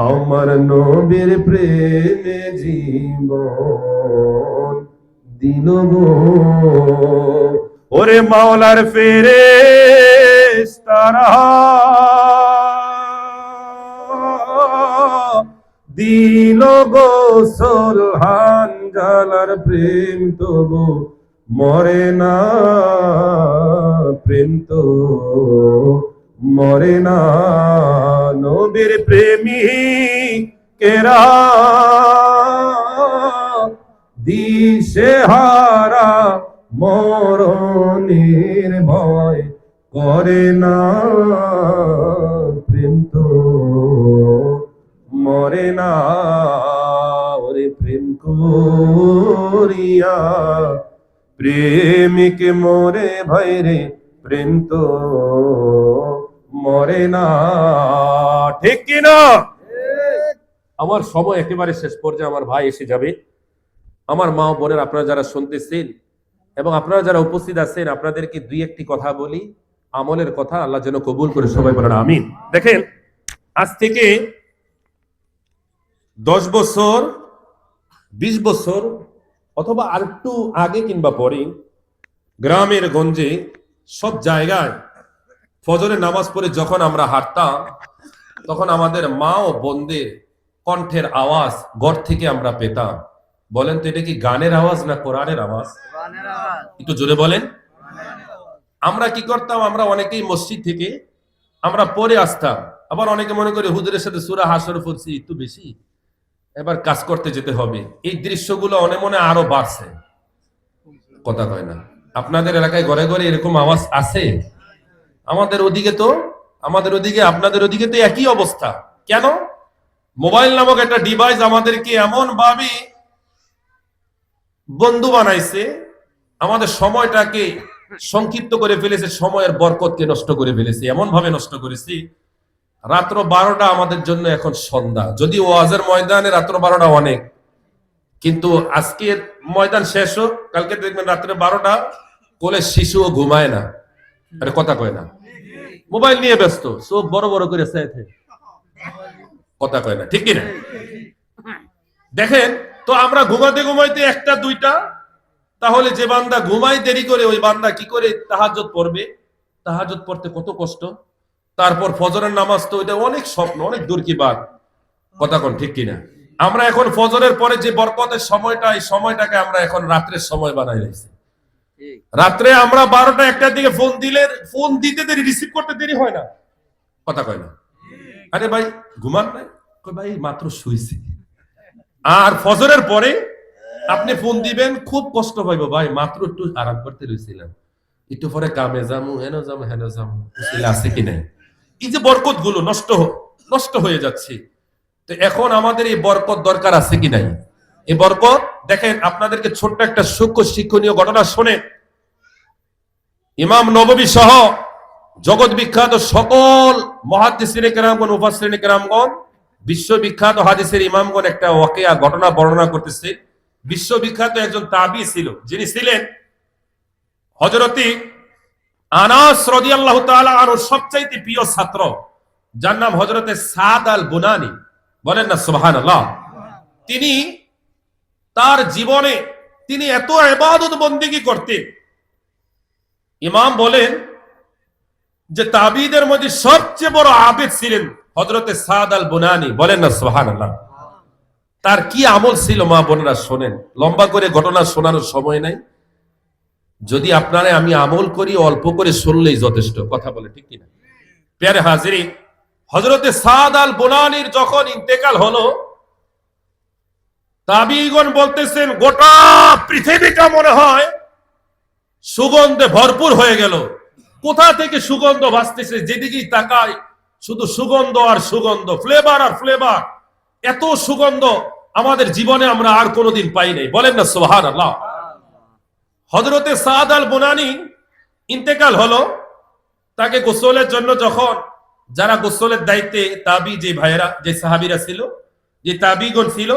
আমার নবীর প্রেমে জীবন দিল গো। ওরে মাওলার ফেরেশতারা দিল গোসল, হানজালার প্রেম তবু মরে না, প্রেম তো মরে না। নবীর প্রেমিকেরা দিশেহারা মরণের ভয় করে না, প্রেম তো মরে না। ওরে প্রেম করিয়া প্রেমিক মরে ভাই রে, প্রেম তো মরে না। ঠিক কিনা? আমার সময় একেবারে শেষ পর্যায়ে, আমার ভাই এসে যাবে। আমার মা বোনের আপনারা যারা শুনতেছেন এবং আপনারা যারা উপস্থিত আছেন, আপনাদেরকে দুই একটি কথা বলি, আমলের কথা, আল্লাহ যেন কবুল করে। সবাই বলেন আমিন। দেখেন, আজ থেকে 10 বছর, 20 বছর অথবা আর একটু আগে কিংবা পরে গ্রামের গঞ্জে সব জায়গায় ফজরের নামাজ পড়ে যখন আমরা হাঁটতাম, তখন আমাদের মা ও বোনদের কণ্ঠের আওয়াজ ঘর থেকে আমরা পেতাম। বলেন তো, এটা কি গানের আওয়াজ না কোরআনের আওয়াজ? একটু জোরে বলেন। আমরা কি করতাম? আমরা অনেকেই মসজিদ থেকে আমরা পড়ে আসতাম, আবার অনেকে মনে করে হুজুরের সাথে সূরা হাসর পড়ছি একটু বেশি, এবার কাজ করতে যেতে হবে। এই দৃশ্যগুলো অনে মনে আরো বাড়ছে। কথা কয় না? আপনাদের এলাকায় ঘরে ঘরে এরকম আওয়াজ আছে? আমাদের ওদিকে তো আমাদের ওদিকে আপনাদের ওদিকে তো একই অবস্থা। কেন? মোবাইল নামক একটা ডিভাইস আমাদেরকে এমন ভাবে বন্ধু বানাইছে, আমাদের সময়টাকে সংক্ষিপ্ত করে ফেলেছে, সময়ের বরকতকে নষ্ট করে ফেলেছে, এমন ভাবে নষ্ট করেছি রাত্র 12টা আমাদের জন্য এখন সন্ধ্যা। যদি ওয়াজের ময়দানে রাত্র 12টা অনেক, কিন্তু আজকের ময়দান শেষ হোক, কালকে দেখবেন রাত্রে 12টা কোলে শিশুও ঘুমায় না, আরে কথা কয় না, মোবাইল নিয়ে ব্যস্ত, চোখ বড় বড় করে চাইছে, কথা কয় না, ঠিক কিনা? দেখেন তো, আমরা ঘুমাতে ঘুমাইতে একটা দুইটা, তাহলে যে বান্দা ঘুমাই দেরি করে ওই বান্দা কি করে তাহাজ্জুদ পড়বে? তাহাজ্জুদ পড়তে কত কষ্ট। তারপর ফজরের নামাজ তো ওইটা অনেক স্বপ্ন, অনেক দূর কি বাদ, কথা কোন ঠিক কিনা? আমরা এখন ফজরের পরে যে বরকতের সময়টা, এই সময়টাকে আমরা এখন রাত্রের সময় বানাই নিয়েছি। রাত্রে আমরা 12টা 1টার দিকে ফোন দিলে, ফোন দিতে দেরি, রিসিভ করতে দেরি হয় না, কথা কয় না। আরে ভাই ঘুমান নাই, কই ভাই মাত্র শুইছি। আর ফজরের পরে আপনি ফোন দিবেন, খুব কষ্ট পাইবো, ভাই মাত্র একটু আরাম করতে রইছিলাম, একটু পরে কামে যামু, হেন যামু, হেন যামু, আছে কি নাই? এই যে বরকত গুলো নষ্ট হয়ে যাচ্ছে। তো এখন আমাদের এই বরকত দরকার আছে কি নাই? এই বরকত দেখেন, আপনাদেরকে ছোট্ট একটা সূক্ষ্ম শিক্ষণীয় ঘটনা শোনে। ইমাম নববী সহ জগৎ বিখ্যাত সকল মুহাদ্দিসিনে কেরামগণ, মুফাসসিরিনে কেরামগণ, বিশ্ববিখ্যাত হাদিসের ইমামগণ একটা ওয়াকিয়া ঘটনা বর্ণনা করতেছে। বিশ্ববিখ্যাত একজন তাবী ছিল, যিনি ছিলেন হযরতি আনাস রাদিয়াল্লাহু তাআলা আনহুর সবচাইতে প্রিয় ছাত্র, যার নাম হযরতে সাদ আল বুনানি, বলেন না সুবহানাল্লাহ। তিনি তার জীবনে তিনি এত ইবাদত বন্দেগী করতেন, ইমাম বলেন যে তাবীদের মধ্যে সবচেয়ে বড় আবেদ ছিলেন হযরতে সাদ আল বুনানি, বলেন না সুবহানাল্লাহ। তার কি আমল ছিল মা বোনেরা শোনেন, লম্বা করে ঘটনা শোনানোর সময় নাই, যদি আপনারা আমি আমল করি অল্প করে শুনলেই যথেষ্ট, কথা বলে ঠিক কিনা? প্যারে হাজিরিন, হযরতে সাদ আল বুনানির যখন ইন্তেকাল হলো, তাবীগণ বলতেছেন গোটা পৃথিবীটা মনে হয় সুগন্ধে ভরপুর হয়ে গেল। কোথা থেকে সুগন্ধ ভাসতেছে, যেদিকেই তাকায় শুধু সুগন্ধ আর সুগন্ধ, ফ্লেভার আর ফ্লেভার। এত সুগন্ধ আমাদের জীবনে আমরা আর কোনোদিন পাই নাই, বলেন না সুবহানাল্লাহ। হযরতে সাদ আল বুনানি ইন্তেকাল হলো, তাকে গোসলের জন্য যখন যারা গোসলের দায়িত্বে তাবী, যে ভাইয়েরা, যে সাহাবীরা ছিল, যে তাবীগণ ছিল,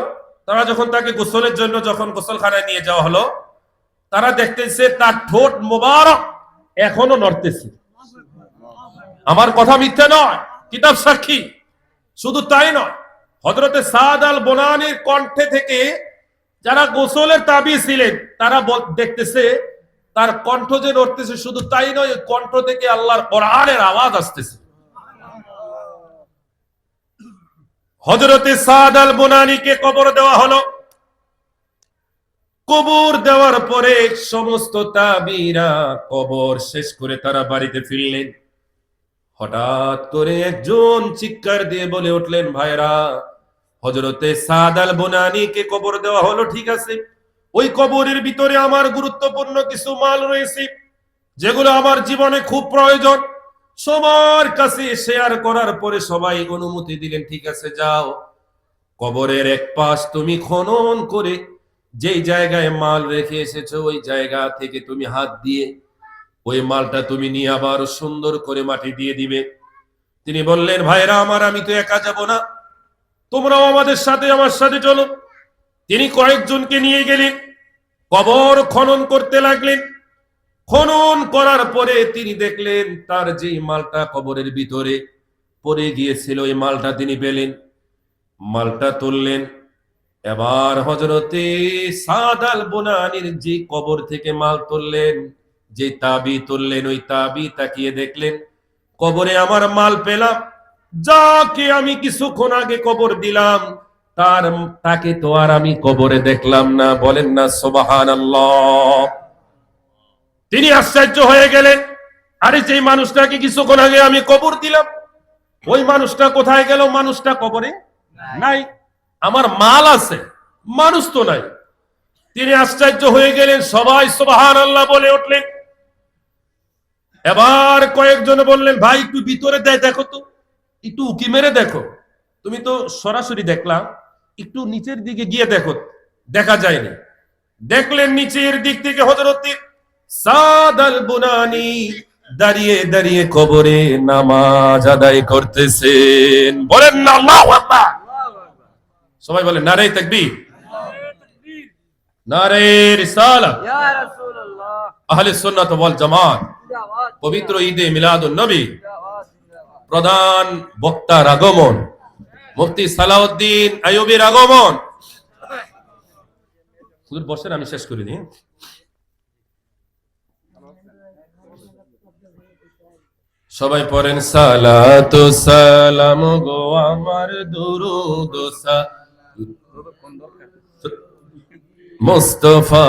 তারা যখন তাকে গোসলের জন্য যখন গোসলখানায় নিয়ে যাওয়া হলো, তারা দেখতেছে তার ঠোঁট মোবারক এখনো নড়তেছে। আমার কথা মিথ্যা নয়, কিতাব সাক্ষী। শুধু তাই নয়, হযরতে সাদ আল বুনানির কণ্ঠে থেকে যারা গোসলের তাবী ছিলেন তারা দেখতেছে তার কণ্ঠ যে নড়তেছে। শুধু তাই নয়, কণ্ঠ থেকে আল্লাহর কোরআনের আওয়াজ আসতেছে। হযরতে সাদ আল বুনানিকে কবর দেওয়া হলো। কবর দেওয়ার পরে সমস্ত তাবীরা কবর শেষ করে তারা বাড়িতে ফিরলেন। হঠাৎ করে একজন চিৎকার দিয়ে বলে উঠলেন, ভাইরা, হযরতে সাদ আল বুনানিকে কবর দেওয়া হলো, ঠিক আছে, ওই কবরের ভিতরে আমার গুরুত্বপূর্ণ কিছু মাল রয়েছে, যেগুলো আমার জীবনে খুব প্রয়োজন। সবার কাছে শেয়ার করার পরে সবাই অনুমতি দিলেন, ঠিক আছে, যাও, কবরের এক পাশ তুমি খনন করে যেই জায়গায় মাল রেখে এসেছো ওই জায়গা থেকে তুমি হাত দিয়ে ওই মালটা তুমি নিয়ে আবার সুন্দর করে মাটি দিয়ে দিবে। তিনি বললেন, ভাইরা আমার, আমি তো একা যাব না, তোমরাও আমার সাথে চলো। তিনি কয়েকজনকে নিয়ে গেলেন, কবর খনন করতে লাগলেন। খনন করার পরে তিনি দেখলেন তার যে মালটা কবরের ভিতরে পড়ে গিয়েছিল, ওই মালটা তিনি পেলেন। মালটা তুললেন। এবার হযরতে সাদ আল বুনানির যে কবর থেকে মাল তুললেন, যে তাবী তুললেন, ওই তাবী তাকিয়ে দেখলেন কবরে আমার মাল পেলাম, যাকে আমি কিছুক্ষণ আগে কবর দিলাম তাকে তো আর আমি কবরে দেখলাম না, বলেন না সুবহানাল্লাহ। তিনি আশ্চর্য হয়ে গেলেন, আরে যে মানুষটাকে কিছুক্ষণ আগে আমি কবর দিলাম ওই মানুষটা কোথায় গেল? মানুষটা কবরে নাই, আমার মাল আছে, মানুষ তো নাই। তিনি আশ্চর্য হয়ে গেলেন, সবাই সুবহানাল্লাহ বলে উঠলেন। এবার কয়েকজন বললেন, ভাই একটু ভিতরে দেখো তো, একটু উকি মেরে দেখো, তুমি তো সরাসরি দেখলাম, একটু নিচের দিকে গিয়ে দেখো, দেখা যায়নি। দেখলেন নিচের দিক থেকে হযরত সাদ আল বুনানি দাঁড়িয়ে দাঁড়িয়ে কবরে নামাজ আদায় করতেছেন। বলেন না আল্লাহু আকবার। সবাই বলেন নারে তাকবীর, নারে রিসালাত, ইয়া রাসূলুল্লাহ, আহলে সুন্নাত ওয়াল জামাত, পবিত্র ঈদে মিলাদুন নবী, প্রধান বক্তার আগমন, মুফতি সালাউদ্দিন আইয়ুবীর আগমন। হুজুর বসেন, আমি শেষ করে দিই। সবাই পড়েন সালাতু সালাম গো আমার দুরুদ মুস্তাফা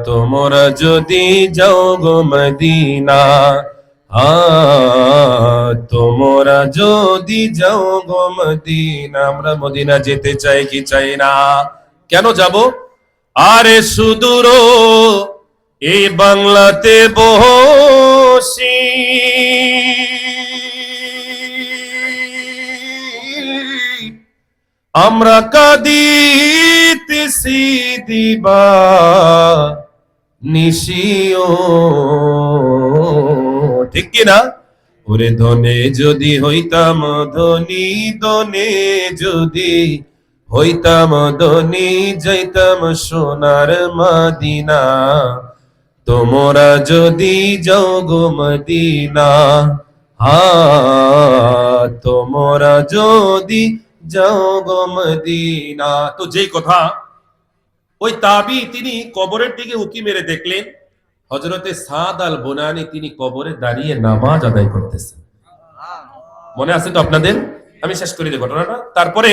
তোমরা যদি যাও গো মদিনা, তোমরা যদি যাও গো মদিনা। আমরা মদিনা যেতে চাই কি চাই না? কেন যাব? আরে সুদূর এই বাংলাতে বসি আমরা কাঁদিতেছি দিবা নিশিও, ঠিক কিনা? ওরে ধনে যদি হইতাম ধনী, ধনে যদি হইতাম ধনী, যাইতাম সোনার মদিনা। তোমরা যদি যাও গো মদিনা, তোমরা যদি যাও গো মদিনা। তো যেই কথা, ওই তাবি তিনি কবরের দিকে উকি মেরে দেখলেন হযরতে সাদ আল বুনানি তিনি কবরে দাঁড়িয়ে নামাজ আদায় করতেছেন। মনে আছে তো আপনাদের? আমি শেষ করে দিই ঘটনাটা। তারপরে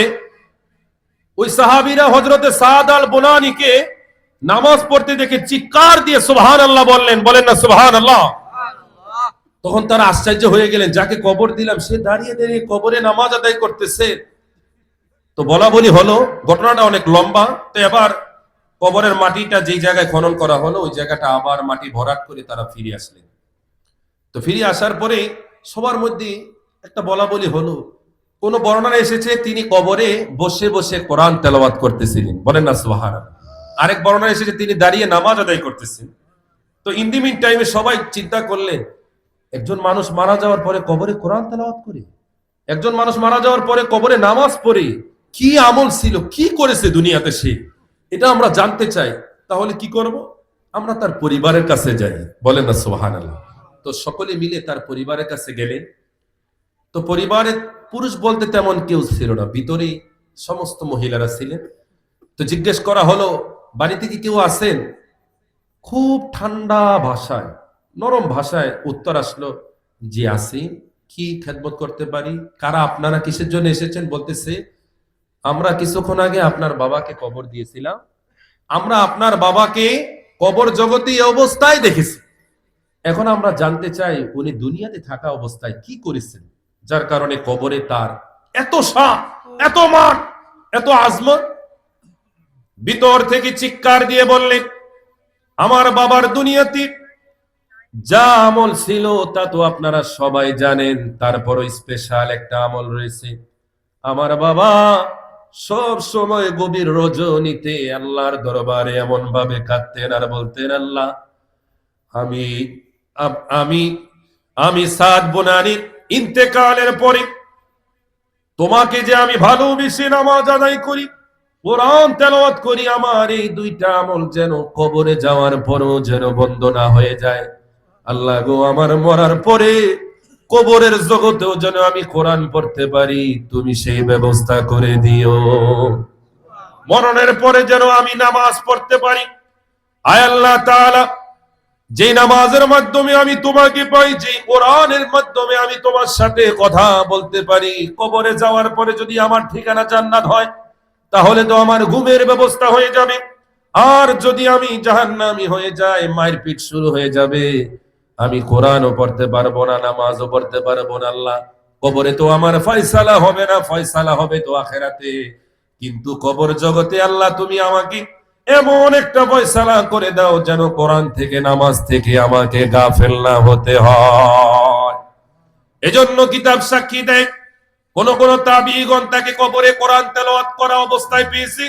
ওই সাহাবীরা হযরতে সাদ আল বুনানিকে নামাজ পড়তে দেখে চিৎকার দিয়ে সুবহানাল্লাহ বললেন। বলেন না সুবহানাল্লাহ। তখন তারা আশ্চর্য হয়ে গেলেন, যাকে কবর দিলাম সে দাঁড়িয়ে দাঁড়িয়ে কবরে নামাজ আদায় করতেছে। তো বলা বলি হলো, ঘটনাটা অনেক লম্বা। তো এবার কবরের মাটিটা যেই জায়গায় খনন করা হলো ওই জায়গাটা আবার মাটি ভরাট করে তারা ফিরে আসলেন। তো ফিরে আসার পরে সবার মধ্যে একটা বলা বলি হলো, কোন বর্ণনা এসেছে তিনি কবরে বসে বসে কোরআন তেলাওয়াত করতেছিলেন। বলেন না সুবহানাল্লাহ। আরেক বর্ণনা এসেছে তিনি দাঁড়িয়ে নামাজ আদায় করতেছেন। তো ইন দি মিন টাইমে সবাই চিন্তা করলেন, একজন মানুষ মারা যাওয়ার পরে কবরে কোরআন তেলাওয়াত করে, একজন মানুষ মারা যাওয়ার পরে কবরে নামাজ পড়ে, কি আমল ছিল, কি করেছে দুনিয়াতে সে, এটা আমরা জানতে চাই। তাহলে কি করব? আমরা তার পরিবারের কাছে যাই। বলেন না সুবহানাল্লাহ। তো সকলে মিলে তার পরিবারের কাছে গেলেন। তো পরিবারের পুরুষ বলতে তেমন কেউ ছিল না, ভিতরে সমস্ত মহিলারা ছিলেন। তো জিজ্ঞেস করা হলো, বাড়িতে কি কেউ আছেন? খুব ঠান্ডা ভাষায়, নরম ভাষায় উত্তর আসলো, জি আছি, কি খেদমত করতে পারি? কারা আপনারা, কিসের জন্য এসেছেন? বলতেছে, আমরা কিছুক্ষণ আগে আপনার বাবাকে কবর দিয়েছিলাম, আমরা আপনার বাবাকে কবর জগতে এই অবস্থায় দেখেছি। এখন আমরা জানতে চাই উনি দুনিয়াতে থাকা অবস্থায় কি করেছেন, যার কারণে কবরে তার এত শান, এত মান, এত আজমত। ভিতর থেকে চিৎকার দিয়ে বললেন, আমার বাবার দুনিয়াতে যা আমল ছিল তা তো আপনারা সবাই জানেন, তারপরও স্পেশাল একটা আমল রয়েছে। আমার বাবা সব সময় গভীর রজনীতে আল্লাহর দরবারে এমন ভাবে কাঁদতেন আর বলতেন, আল্লাহ আমি আমি আমি সাদ বুনানির ইন্তেকালের পরে তোমাকে যে আমি ভালোবেসে নামাজ আদায় করি, কোরআন তেলাওয়াত করি, আমার এই দুইটা আমল যেন কবরে যাওয়ার পরও যেন বন্ধ না হয়ে যায়। আল্লাহ গো, আমার মরার পরে কবরের জগতেও যেন আমি কোরআন পড়তে পারি, তুমি সেই ব্যবস্থা করে দিও। মরণের পরে যেন আমি নামাজ পড়তে পারি। আয় আল্লাহ তাআলা, যে নামাজের মাধ্যমে আমি তোমাকে পাই, যে কোরআনের মাধ্যমে আমি তোমার সাথে কথা বলতে পারি, কবরে যাওয়ার পরে যদি আমার ঠিকানা জান্নাত হয় তাহলে তো আমার ঘুমের ব্যবস্থা হয়ে যাবে। আর যদি আমি জাহান্নামী হয়ে যাই, মায়ের পিঠ শুরু হয়ে যাবে, আমি কোরআনও পড়তে পারবো না, নামাজও পড়তে পারবো না। আল্লাহ, কবরে তো আমার ফয়সালা হবে না, ফয়সালা হবে তো আখিরাতে। কিন্তু কবর জগতে আল্লাহ তুমি আমাকে এমন একটা ফয়সালা করে দাও যেন কোরআন থেকে নামাজ থেকে আমাকে গাফেল না হতে হয়। এজন্য কিতাব সাক্ষী দেয়, কোন কোন তাবিঈগণ তাকে কবরে কোরআন তেলাওয়াত করা অবস্থায় পেয়েছে,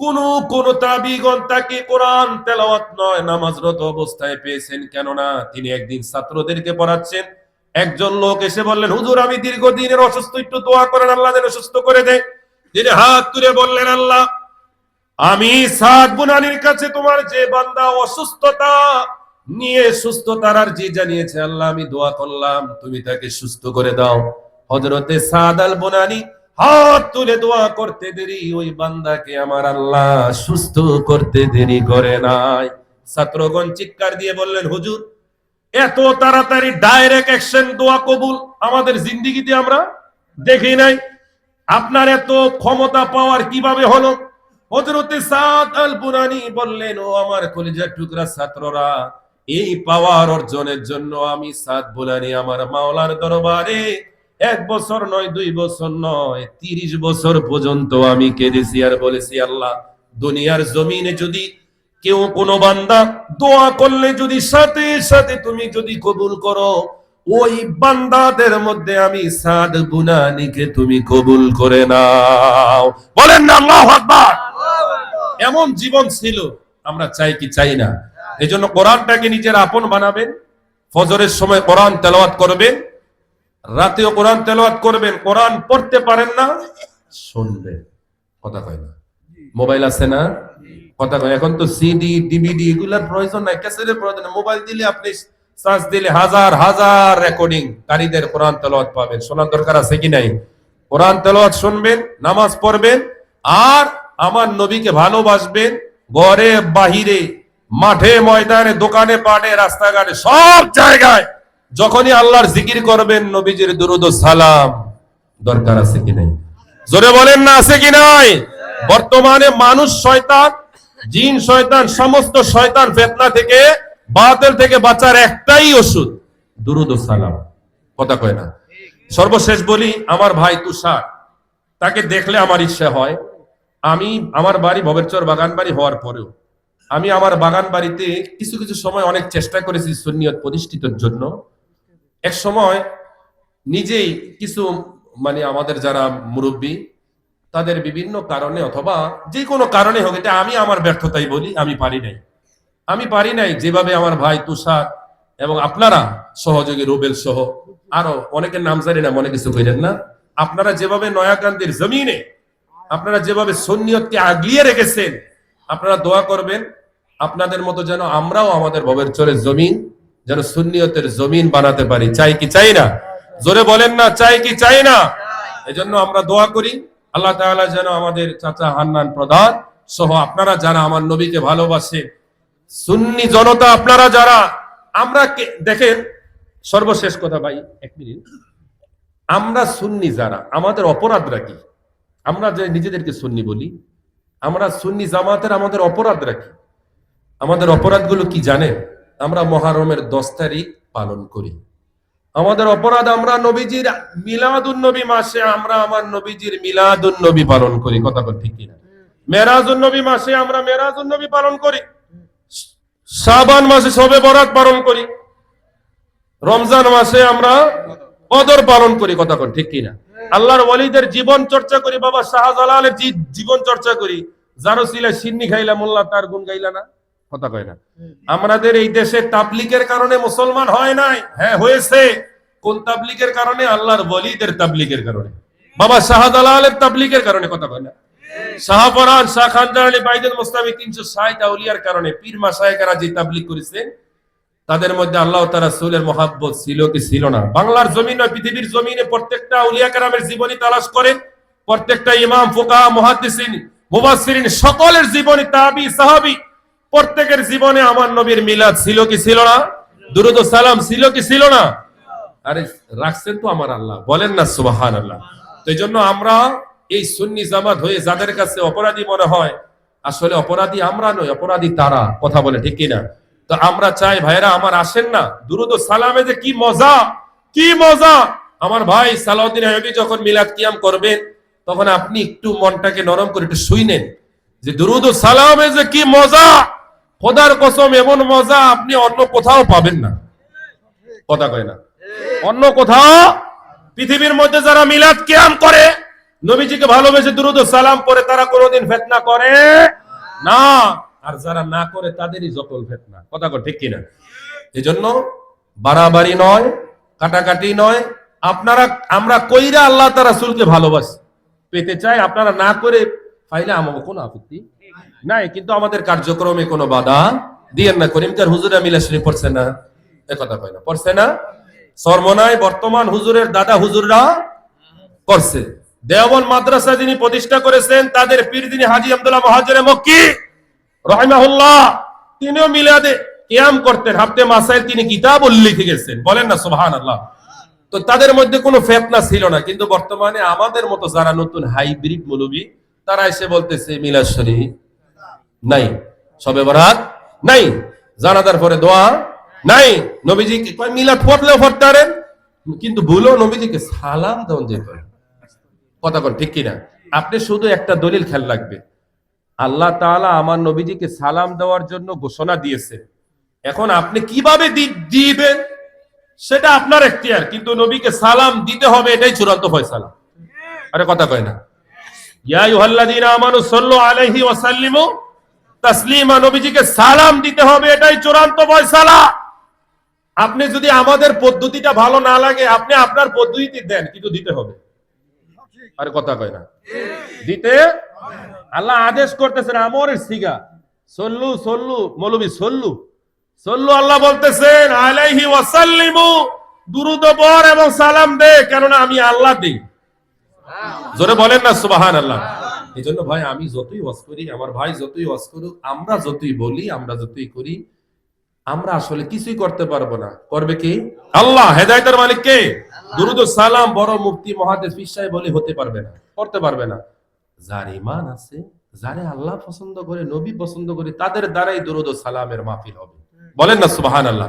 কোন তাবিঈগণ তাকে কোরআন তেলাওয়াত নয় নামাজরত অবস্থায় পেয়েছেন। কেননা তিনি একদিন ছাত্রদেরকে পড়াচ্ছেন, একজন লোক এসে বললেন, হুজুর আমি দীর্ঘদিনের অসুস্থ, একটু দোয়া করেন আল্লাহ যেন সুস্থ করে দেয়। তিনি হাত তুলে বললেন, আল্লাহ আমি সাদ বুনানির কাছে তোমার যে বান্দা অসুস্থতা নিয়ে সুস্থতার আরজি জানিয়েছে, আল্লাহ আমি দোয়া করলাম তুমি তাকে সুস্থ করে দাও। হযরতে সাদ আল বুনানি হাত তুলে দোয়া করতে দেরি ওই বান্দাকে আমার আল্লাহ সুস্থ করতে দেরি করে নাই। ছাত্রগণ চিৎকার দিয়ে বললেন, হুজুর এত তাড়াতাড়ি ডাইরেক্ট অ্যাকশন দোয়া কবুল আমাদের জিন্দেগিতে আমরা দেখি নাই, আপনার এত ক্ষমতা পাওয়ার কিভাবে হলো? হযরতে সাদ আল বুনানি বললেন, ও আমার কলিজার টুকরা ছাত্ররা, এই পাওয়ার অর্জনের জন্য আমি সাদ বুনানি আমার মাওলার দরবারে 1 বছর নয় 2 বছর নয় 30 বছর পর্যন্ত আমি কেঁদেছি আর বলেছি, আল্লাহ দুনিয়ার জমিনে যদি কেউ কোনো বান্দা দোয়া করলে যদি সাথে সাথে তুমি যদি কবুল করো, ওই বান্দাদের মধ্যে আমি সাদ বুনানিকে তুমি কবুল করে নাও। বলেন না আল্লাহু আকবার। এমন জীবন ছিল, আমরা চাই কি চাই না? এজন্য কোরআনটাকে নিজের আপন বানাবেন, ফজরের সময় কোরআন তেলাওয়াত করবেন, রাতেও কোরআন তেলাওয়াত করবেন। কোরআন পড়তে পারেন না, শুনবেন। কথা কয় না? মোবাইল আছে না? কথা কয়। এখন তো সিডি ডিভিডি এগুলার প্রয়োজন নাই, ক্যাসেটের প্রয়োজন নাই। মোবাইল দিলে আপনি সার্চ দিলে হাজার হাজার রেকর্ডিং কারীদের কোরআন তেলাওয়াত পাবেন। শোনার দরকার আছে কি নাই? কোরআন তেলাওয়াত শুনবেন, নামাজ পড়বেন, আর আমার নবীকে ভালোবাসবেন। ঘরে বাহিরে, মাঠে ময়দানে, দোকানে পাটে, রাস্তাঘাটে, সব জায়গায় যখনই আল্লাহর জিকির করবেন, নবীজির দুরূদ ও সালাম দরকার আছে কি নাই? জোরে বলেন না, আছে কি নাই? বর্তমানে মানুষ শয়তান, জিন শয়তান, সমস্ত শয়তান ফিতনা থেকে, বাতিল থেকে বাঁচার একটাই ওষুধ, দুরূদ ও সালাম। কথা কয় না? সর্বশেষ বলি, আমার ভাই তুষার, তাকে দেখলে আমার ইচ্ছা হয়, আমি আমার বাড়ি ভবেরচর বাগান বাড়ি হওয়ার পরেও আমি আমার বাগান বাড়িতে কিছু কিছু সময় অনেক চেষ্টা করেছি সুন্নিয়ত প্রতিষ্ঠিতের জন্য। এক সময় নিজেই কিছু আমাদের যারা মুরব্বী, তাদের বিভিন্ন কারণে অথবা যে কোনো কারণে হোক, এটা আমি আমার ব্যর্থতাই বলি, আমি পারি নাই যেভাবে আমার ভাই তুষার এবং আপনারা সহযোগী রুবেল সহ আরো অনেকের নাম জানি না, মনে কিছু কইলেন না, আপনারা যেভাবে নয়াকান্দির জমিনে আপনারা যেভাবে সুন্নিয়তকে আগলিয়ে রেখেছেন, আপনারা দোয়া করবেন আপনাদের মতো যেন আমরাও আমাদের ভবেরচরের জমিন যেন সুন্নিয়তের জমিন বানাতে পারি। চাই কি চাই না? জোরে বলেন না, চাই কি চাই না? এজন্য আমরা দোয়া করি আল্লাহ তাআলা যেন আমাদের চাচা হান্নান প্রধান সহ আপনারা যারা আমার নবীকে ভালোবাসে, সুন্নি জনতা আপনারা যারা, আমরা দেখেন, সর্বশেষ কথা ভাই 1 মিনিট, আমরা সুন্নি যারা, আমাদের অপরাধরা কি? আমরা যে নিজেদেরকে সুন্নি বলি, আমরা সুন্নি জামাতের আমাদের অপরাধরা কি? আমাদের অপরাধগুলো কি জানেন? আমরা মুহররমের 10 তারিখ পালন করি। আমাদের অপরাধ, আমরা নবীজির মিলাদুন নবী মাসে আমরা আমার নবীজির মিলাদুন নবী পালন করি। কথা বল ঠিক কিনা? মেরাজুন নবী মাসে আমরা মেরাজুন নবী পালন করি। শাবান মাসে শবে বরাত পালন করি। রমজান মাসে আমরা কদর পালন করি। কথা বল ঠিক কিনা? আল্লাহর ওয়ালিদের জীবন চর্চা করি, বাবা শাহজালালের জীবন চর্চা করি। যারো ছিলা সিন্নি খাইলা মোল্লা তার গুণ গাইলা না। কথা কয় না? আমাদের এই দেশে তাবলীগের কারণে মুসলমান হয় নাই, হ্যাঁ হয়েছে। কোন তাবলীগের কারণে? আল্লাহর ওয়ালিদের তাবলীগের কারণে, বাবা শাহজালালের তাবলীগের কারণে। কথা কয় না? শাহপরান, শাহ খানজান আলী বাইদুল মুস্তামি 360 আউলিয়ার কারণে পীর মাশায়েখরা যে তাবলীগ করেছেন, তাদের মধ্যে আল্লাহ তাআলা রাসূলের মহব্বত ছিল কি ছিল না? বাংলার জমিন নয়, পৃথিবীর জমিনে প্রত্যেকটা আউলিয়া কেরামের জীবনী তালাশ করেন, প্রত্যেকটা ইমাম, ফুকাহা, মুহাদ্দিসিন, মুফাসসিরিন সকলের জীবনী, তাবি, সাহাবী, প্রত্যেকের জীবনে আমার নবীর মিলাদ ছিল কি ছিল না? দুরূদ ও সালাম ছিল কি ছিল না? আরে রাখছেন তো আমার আল্লাহ, বলেন না সুবহানাল্লাহ। তো এইজন্য আমরা এই সুন্নি জামাত হয়ে যাদের কাছে অপরাধী মনে হয়, আসলে অপরাধী আমরা নই, অপরাধী তারা। কথা বলে ঠিক কিনা? তো আমরা চাই ভাইরা আমার, আসেন না, দুরূদ ও সালামে যে কি মজা, কি মজা। আমার ভাই সালাউদ্দিন আইয়ুবী যখন মিলাদ কিয়াম করবেন, তখন আপনি একটু মনটাকে নরম করে একটু শুইনেন, যে দুরুদ ও সালামে যে কি মজা, খোদার কসম এমন মজা আপনি অন্য কোথাও পাবেন না। কথা কয় না? অন্য কোথাও পৃথিবীর মধ্যে যারা মিলাদ কিয়াম করে, নবীজিকে ভালোবেসে দুরুদ ও সালাম পড়ে, তারা কোনোদিন ফিতনা করে না। আর যারা না করে তাদেরই যতল ফিতনা। কথা কয় ঠিক কিনা? এজন্য বাড়াবাড়ি নয়, কাটাকাটি নয়। আমরা কইরা আল্লাহ তাআলা রাসূলকে ভালোবাসি, পেতে চাই। আপনারা না করে ফাইলে আমার কোনো আপত্তি নাই, কিন্তু আমাদের কার্যক্রমে কোনো বাধা দিয়েন না। করিমকার হুজুরা মিলা শরীফ পড়ছে না? কথা কয় না? পড়ছে না? সরমনায় বর্তমান হুজুরের দাদা হুজুররা করছে। দেওবন্দ মাদ্রাসা যিনি প্রতিষ্ঠা করেছেন, তাদের পীর যিনি হাজী আব্দুল্লাহ মুহাজিরে মক্কি রাহিমাহুল্লাহ, তিনিও মিলাদে কিয়াম করতেন। হাফতে মাসাইল তিনি কিতাব লিখে গেছেন। বলেন না সুবহানাল্লাহ। তো তাদের মধ্যে কোনো ফিতনা ছিল না। কিন্তু বর্তমানে আমাদের মতো যারা নতুন হাইব্রিড মৌলবী, তারা এসে বলতেছে মিলাদ শরীফ নাই, শবে বরাত নাই, জানাজার পরে দোয়া নাই, নবীজিকে কয় মিলাদ পড়লেও পড়তে পারেন, কিন্তু ভুলেও নবীজিকে সালাম দেন যেত না। কথা বল ঠিক কিনা? আপনি শুধু একটা দলিল খেয়াল রাখবেন, আল্লাহ তাআলা আমার নবীজিকে সালাম দেওয়ার জন্য ঘোষণা দিয়েছে। এখন আপনি কিভাবে দিবেন সেটা আপনার এখতিয়ার, কিন্তু নবীকে সালাম দিতে হবে, এটাই চূড়ান্ত ফয়সালা। আরে কথা কয় না? ইয়া আইয়ুহাল্লাযীনা আমানু সাল্লু আলাইহি ওয়া সাল্লিমু তাসলিমা, নবীজিকে সালাম দিতে হবে, এটাই চূড়ান্ত ফয়সালা। আপনি যদি আমাদের পদ্ধতিটা ভালো না লাগে, আপনি আপনার পদ্ধতিতে দেন, কিন্তু দিতে হবে। আরে কথা কয় না? দিতে আল্লাহ আদেশ করতেছেন, আমরের সিগা, সল্লু সল্লু, মৌলবী সল্লু সল্লু, আল্লাহ বলতেছেন আলাইহি ওয়া সাল্লিমু, দুরূদ পড় এবং সালাম দে, কেননা আমি আল্লাহ দেই। জোরে বলেন না সুবহানাল্লাহ। এই জন্য ভাই, আমি যতই ওয়াজ করি, আমার ভাই যতই ওয়াজ করুক, আমরা যতই বলি, আমরা যতই করি, আমরা আসলে কিছুই করতে পারবো না। করবে কি? আল্লাহ। হেদায়েতের মালিক কে? দুরূদ ও সালাম বড় মুফতি মুহাদ্দিস পীর সাহেব বলে হতে পারবে না, করতে পারবে না। যার ঈমান আছে, যারে আল্লাহ পছন্দ করে, নবী পছন্দ করে, তাদের দ্বারাই দুরূদ ও সালামের মাহফিল হবে। বলেন না সুবহানাল্লাহ।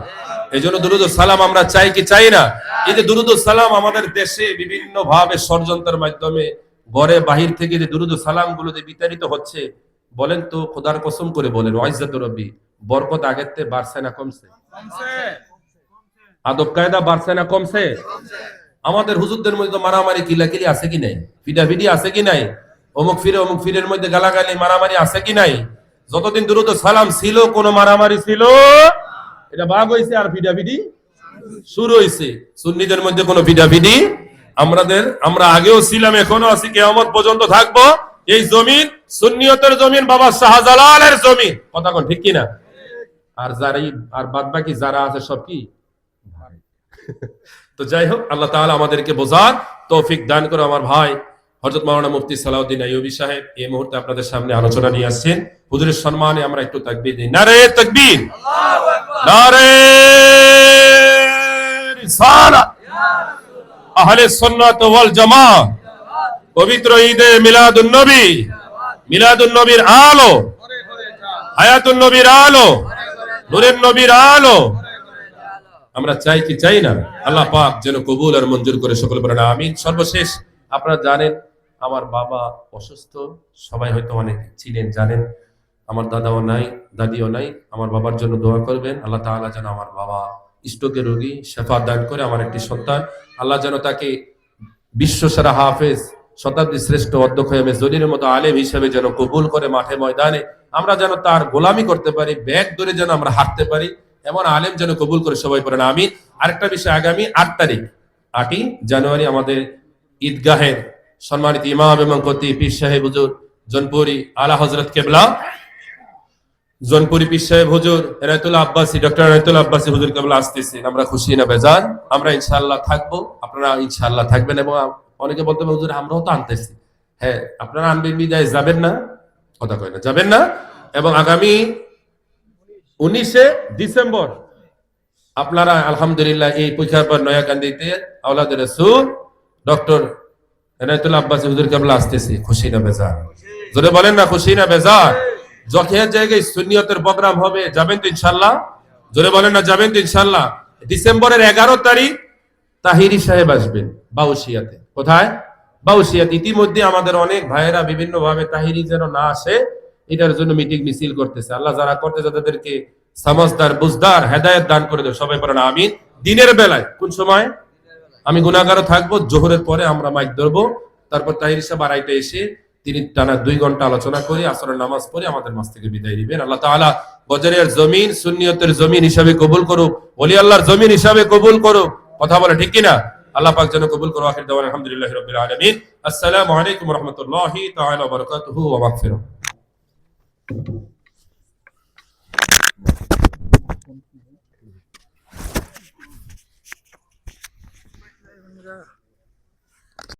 এই জন্য দুরূদ ও সালাম আমরা চাই কি চাই না? এই যে দুরূদ ও সালাম আমাদের দেশে বিভিন্ন ভাবে ষড়যন্ত্রের মাধ্যমে ঘরে বাহির থেকে যে দুরূদ ও সালাম গুলো যে বিতাড়িত হচ্ছে, বলেন তো খোদার কসম করে বলেন, ওয়াইজ্জাতু রব্বি, বরকত আগের থেকে বাড়ছে না কমছে? আদব কায়দা বাড়ছে না কমছে? আমাদের হুজুরদের মধ্যে তো মারামারি কিলাকিলি আছে কি নাই? ফিডাফিডি আছে কি নাই? অমুক ফিরের মধ্যে গালাগালি মারামারি আছে কি নাই? যতদিন দুরূদ ও সালাম ছিল, কোন মারামারি ছিল? এটা ভাগ হইছে আর ফিডাফিডি শুরু হইছে। সুন্নিদের মধ্যে কোনো ফিডাফিডি আমরা আগেও ছিলাম, এখনো আছি, কিয়ামত পর্যন্ত থাকবো। এই জমিন সুন্নিয়তের জমিন, বাবা শাহজালালের জমিন। কথা কোন ঠিক কিনা? আর বাদ বাকি যারা আছে সব কি? তো যাই হোক, আল্লাহ তাআলা আমাদেরকে বোঝার তৌফিক দান করে। আমার ভাই হযরত মাওলানা মুফতি সালাউদ্দিন আইয়ুবী সাহেব এই মুহূর্তে আপনাদের সামনে আলোচনা নিয়ে আসছেন। হুজুরের সম্মানে আমরা একটু তাকবীর দিই। নারে তাকবীর, আল্লাহু আকবার, নারে রিসালাত, আহলে সুন্নাত ওয়াল জামাত, পবিত্র ঈদে মিলাদুন নবী, মিলাদুন নবীর আলো, হায়াতুন নবীর আলো, নূরের নবীর আলো আমরা চাই কি চাই না? আল্লাহ পাক যেন কবুল আর মঞ্জুর করে, সকল বলেন আমিন। সর্বশেষ, আপনারা জানেন আমার বাবা অসুস্থ, সবাই হয়তো অনেক ছিলেন, জানেন। আমার দাদাও নাই, দাদিও নাই। আমার বাবার জন্য দোয়া করবেন। আল্লাহ তাআলা যেন আমার বাবা স্ট্রোকের রোগী, শেফা দান করে। আমার একটি সন্তান, আল্লাহ যেন তাকে বিশ্বসেরা হাফেজ, শতাব্দী শ্রেষ্ঠ অধ্যক্ষ জলির মতো আলেম হিসেবে যেন কবুল করে। মাঠে ময়দানে আমরা যেন তার গোলামি করতে পারি, ব্যাগ ধরে যেন আমরা হাঁটতে পারি, এমন আলেম যেন কবুল করে। সবাই পড়েন আমিন। আরেকটা বিষয়, আগামী 8 তারিখ 8ই জানুয়ারি আমাদের ঈদগাহের সম্মানিত ইমাম এবং খতিব পীর সাহেব হুজুর জনপুরি আলা হযরত কেবলা, জনপুরি পীর সাহেব হুজুর এনায়েতুল্লাহ আব্বাসী, ডক্টর এনায়েতুল্লাহ আব্বাসী হুজুর কেবলা আসতেছেন। আমরা খুশি না বেজার? আমরা ইনশাআল্লাহ থাকবো, আপনারা ইনশাআল্লাহ থাকবেন। এবং অনেকে বলতে হবে হুজুর আমরাও তো আনতেছি। হ্যাঁ, আপনারা আনবেন, বিদায় যাবেন না? কথা কয় না, যাবেন না? এবং আগামী 19শে ডিসেম্বর আপনারা আলহামদুলিল্লাহ এই পরীক্ষার পর নয়াকান্দিতে আওলাদ রাসূল ডক্টর এনায়েতুল্লাহ আব্বাসী হুজুর কেবলা আসতেছে। খুশি না বেজার? জোরে বলেন না, খুশি না বেজার? যখের জায়গায় সুন্নিয়তের প্রোগ্রাম হবে, যাবেন তো ইনশাআল্লাহ? জোরে বলেন না, যাবেন তো ইনশাআল্লাহ? ডিসেম্বরের 11 তারিখ তাহিরি সাহেব আসবেন বাউশিয়াতে। কোথায়? বাউশিয়াতে। ইতিমধ্যে আমাদের অনেক ভাইয়েরা বিভিন্ন ভাবে তাহিরি যেন না আসে এটার জন্য মিটিং মিছিল করতেছে। আল্লাহ যারা করতেছে তাদেরকে সমঝদার বুঝদার হেদায়েত দান করে দেয়। সবাই পড়েন আমিন। দিনের বেলায় কোন সময় আমি গুনাহগারও থাকবো, জোহরের পরে আমরা মাইক ধরবো, তারপর তাহির সাহেব আড়াইটা এসে তিনি টানা 2 ঘন্টা আলোচনা করে আসরের নামাজ পড়ে আমাদের মাঝ থেকে বিদায় দিবেন। আল্লাহ তাআলা বজরের জমিন সুন্নিয়তের জমিন হিসাবে কবুল করুক, ওলি আল্লাহর জমিন হিসাবে কবুল করুক। কথা বলে ঠিক কিনা? আল্লাহ পাক যেন কবুল করুক। আখির দাওয়ানা আলহামদুলিল্লাহি রাব্বিল আলামিন। আসসালামু আলাইকুম ওয়া রাহমাতুল্লাহি তাআলা ওয়া বারাকাতুহু ওয়া মাগফিরাহ।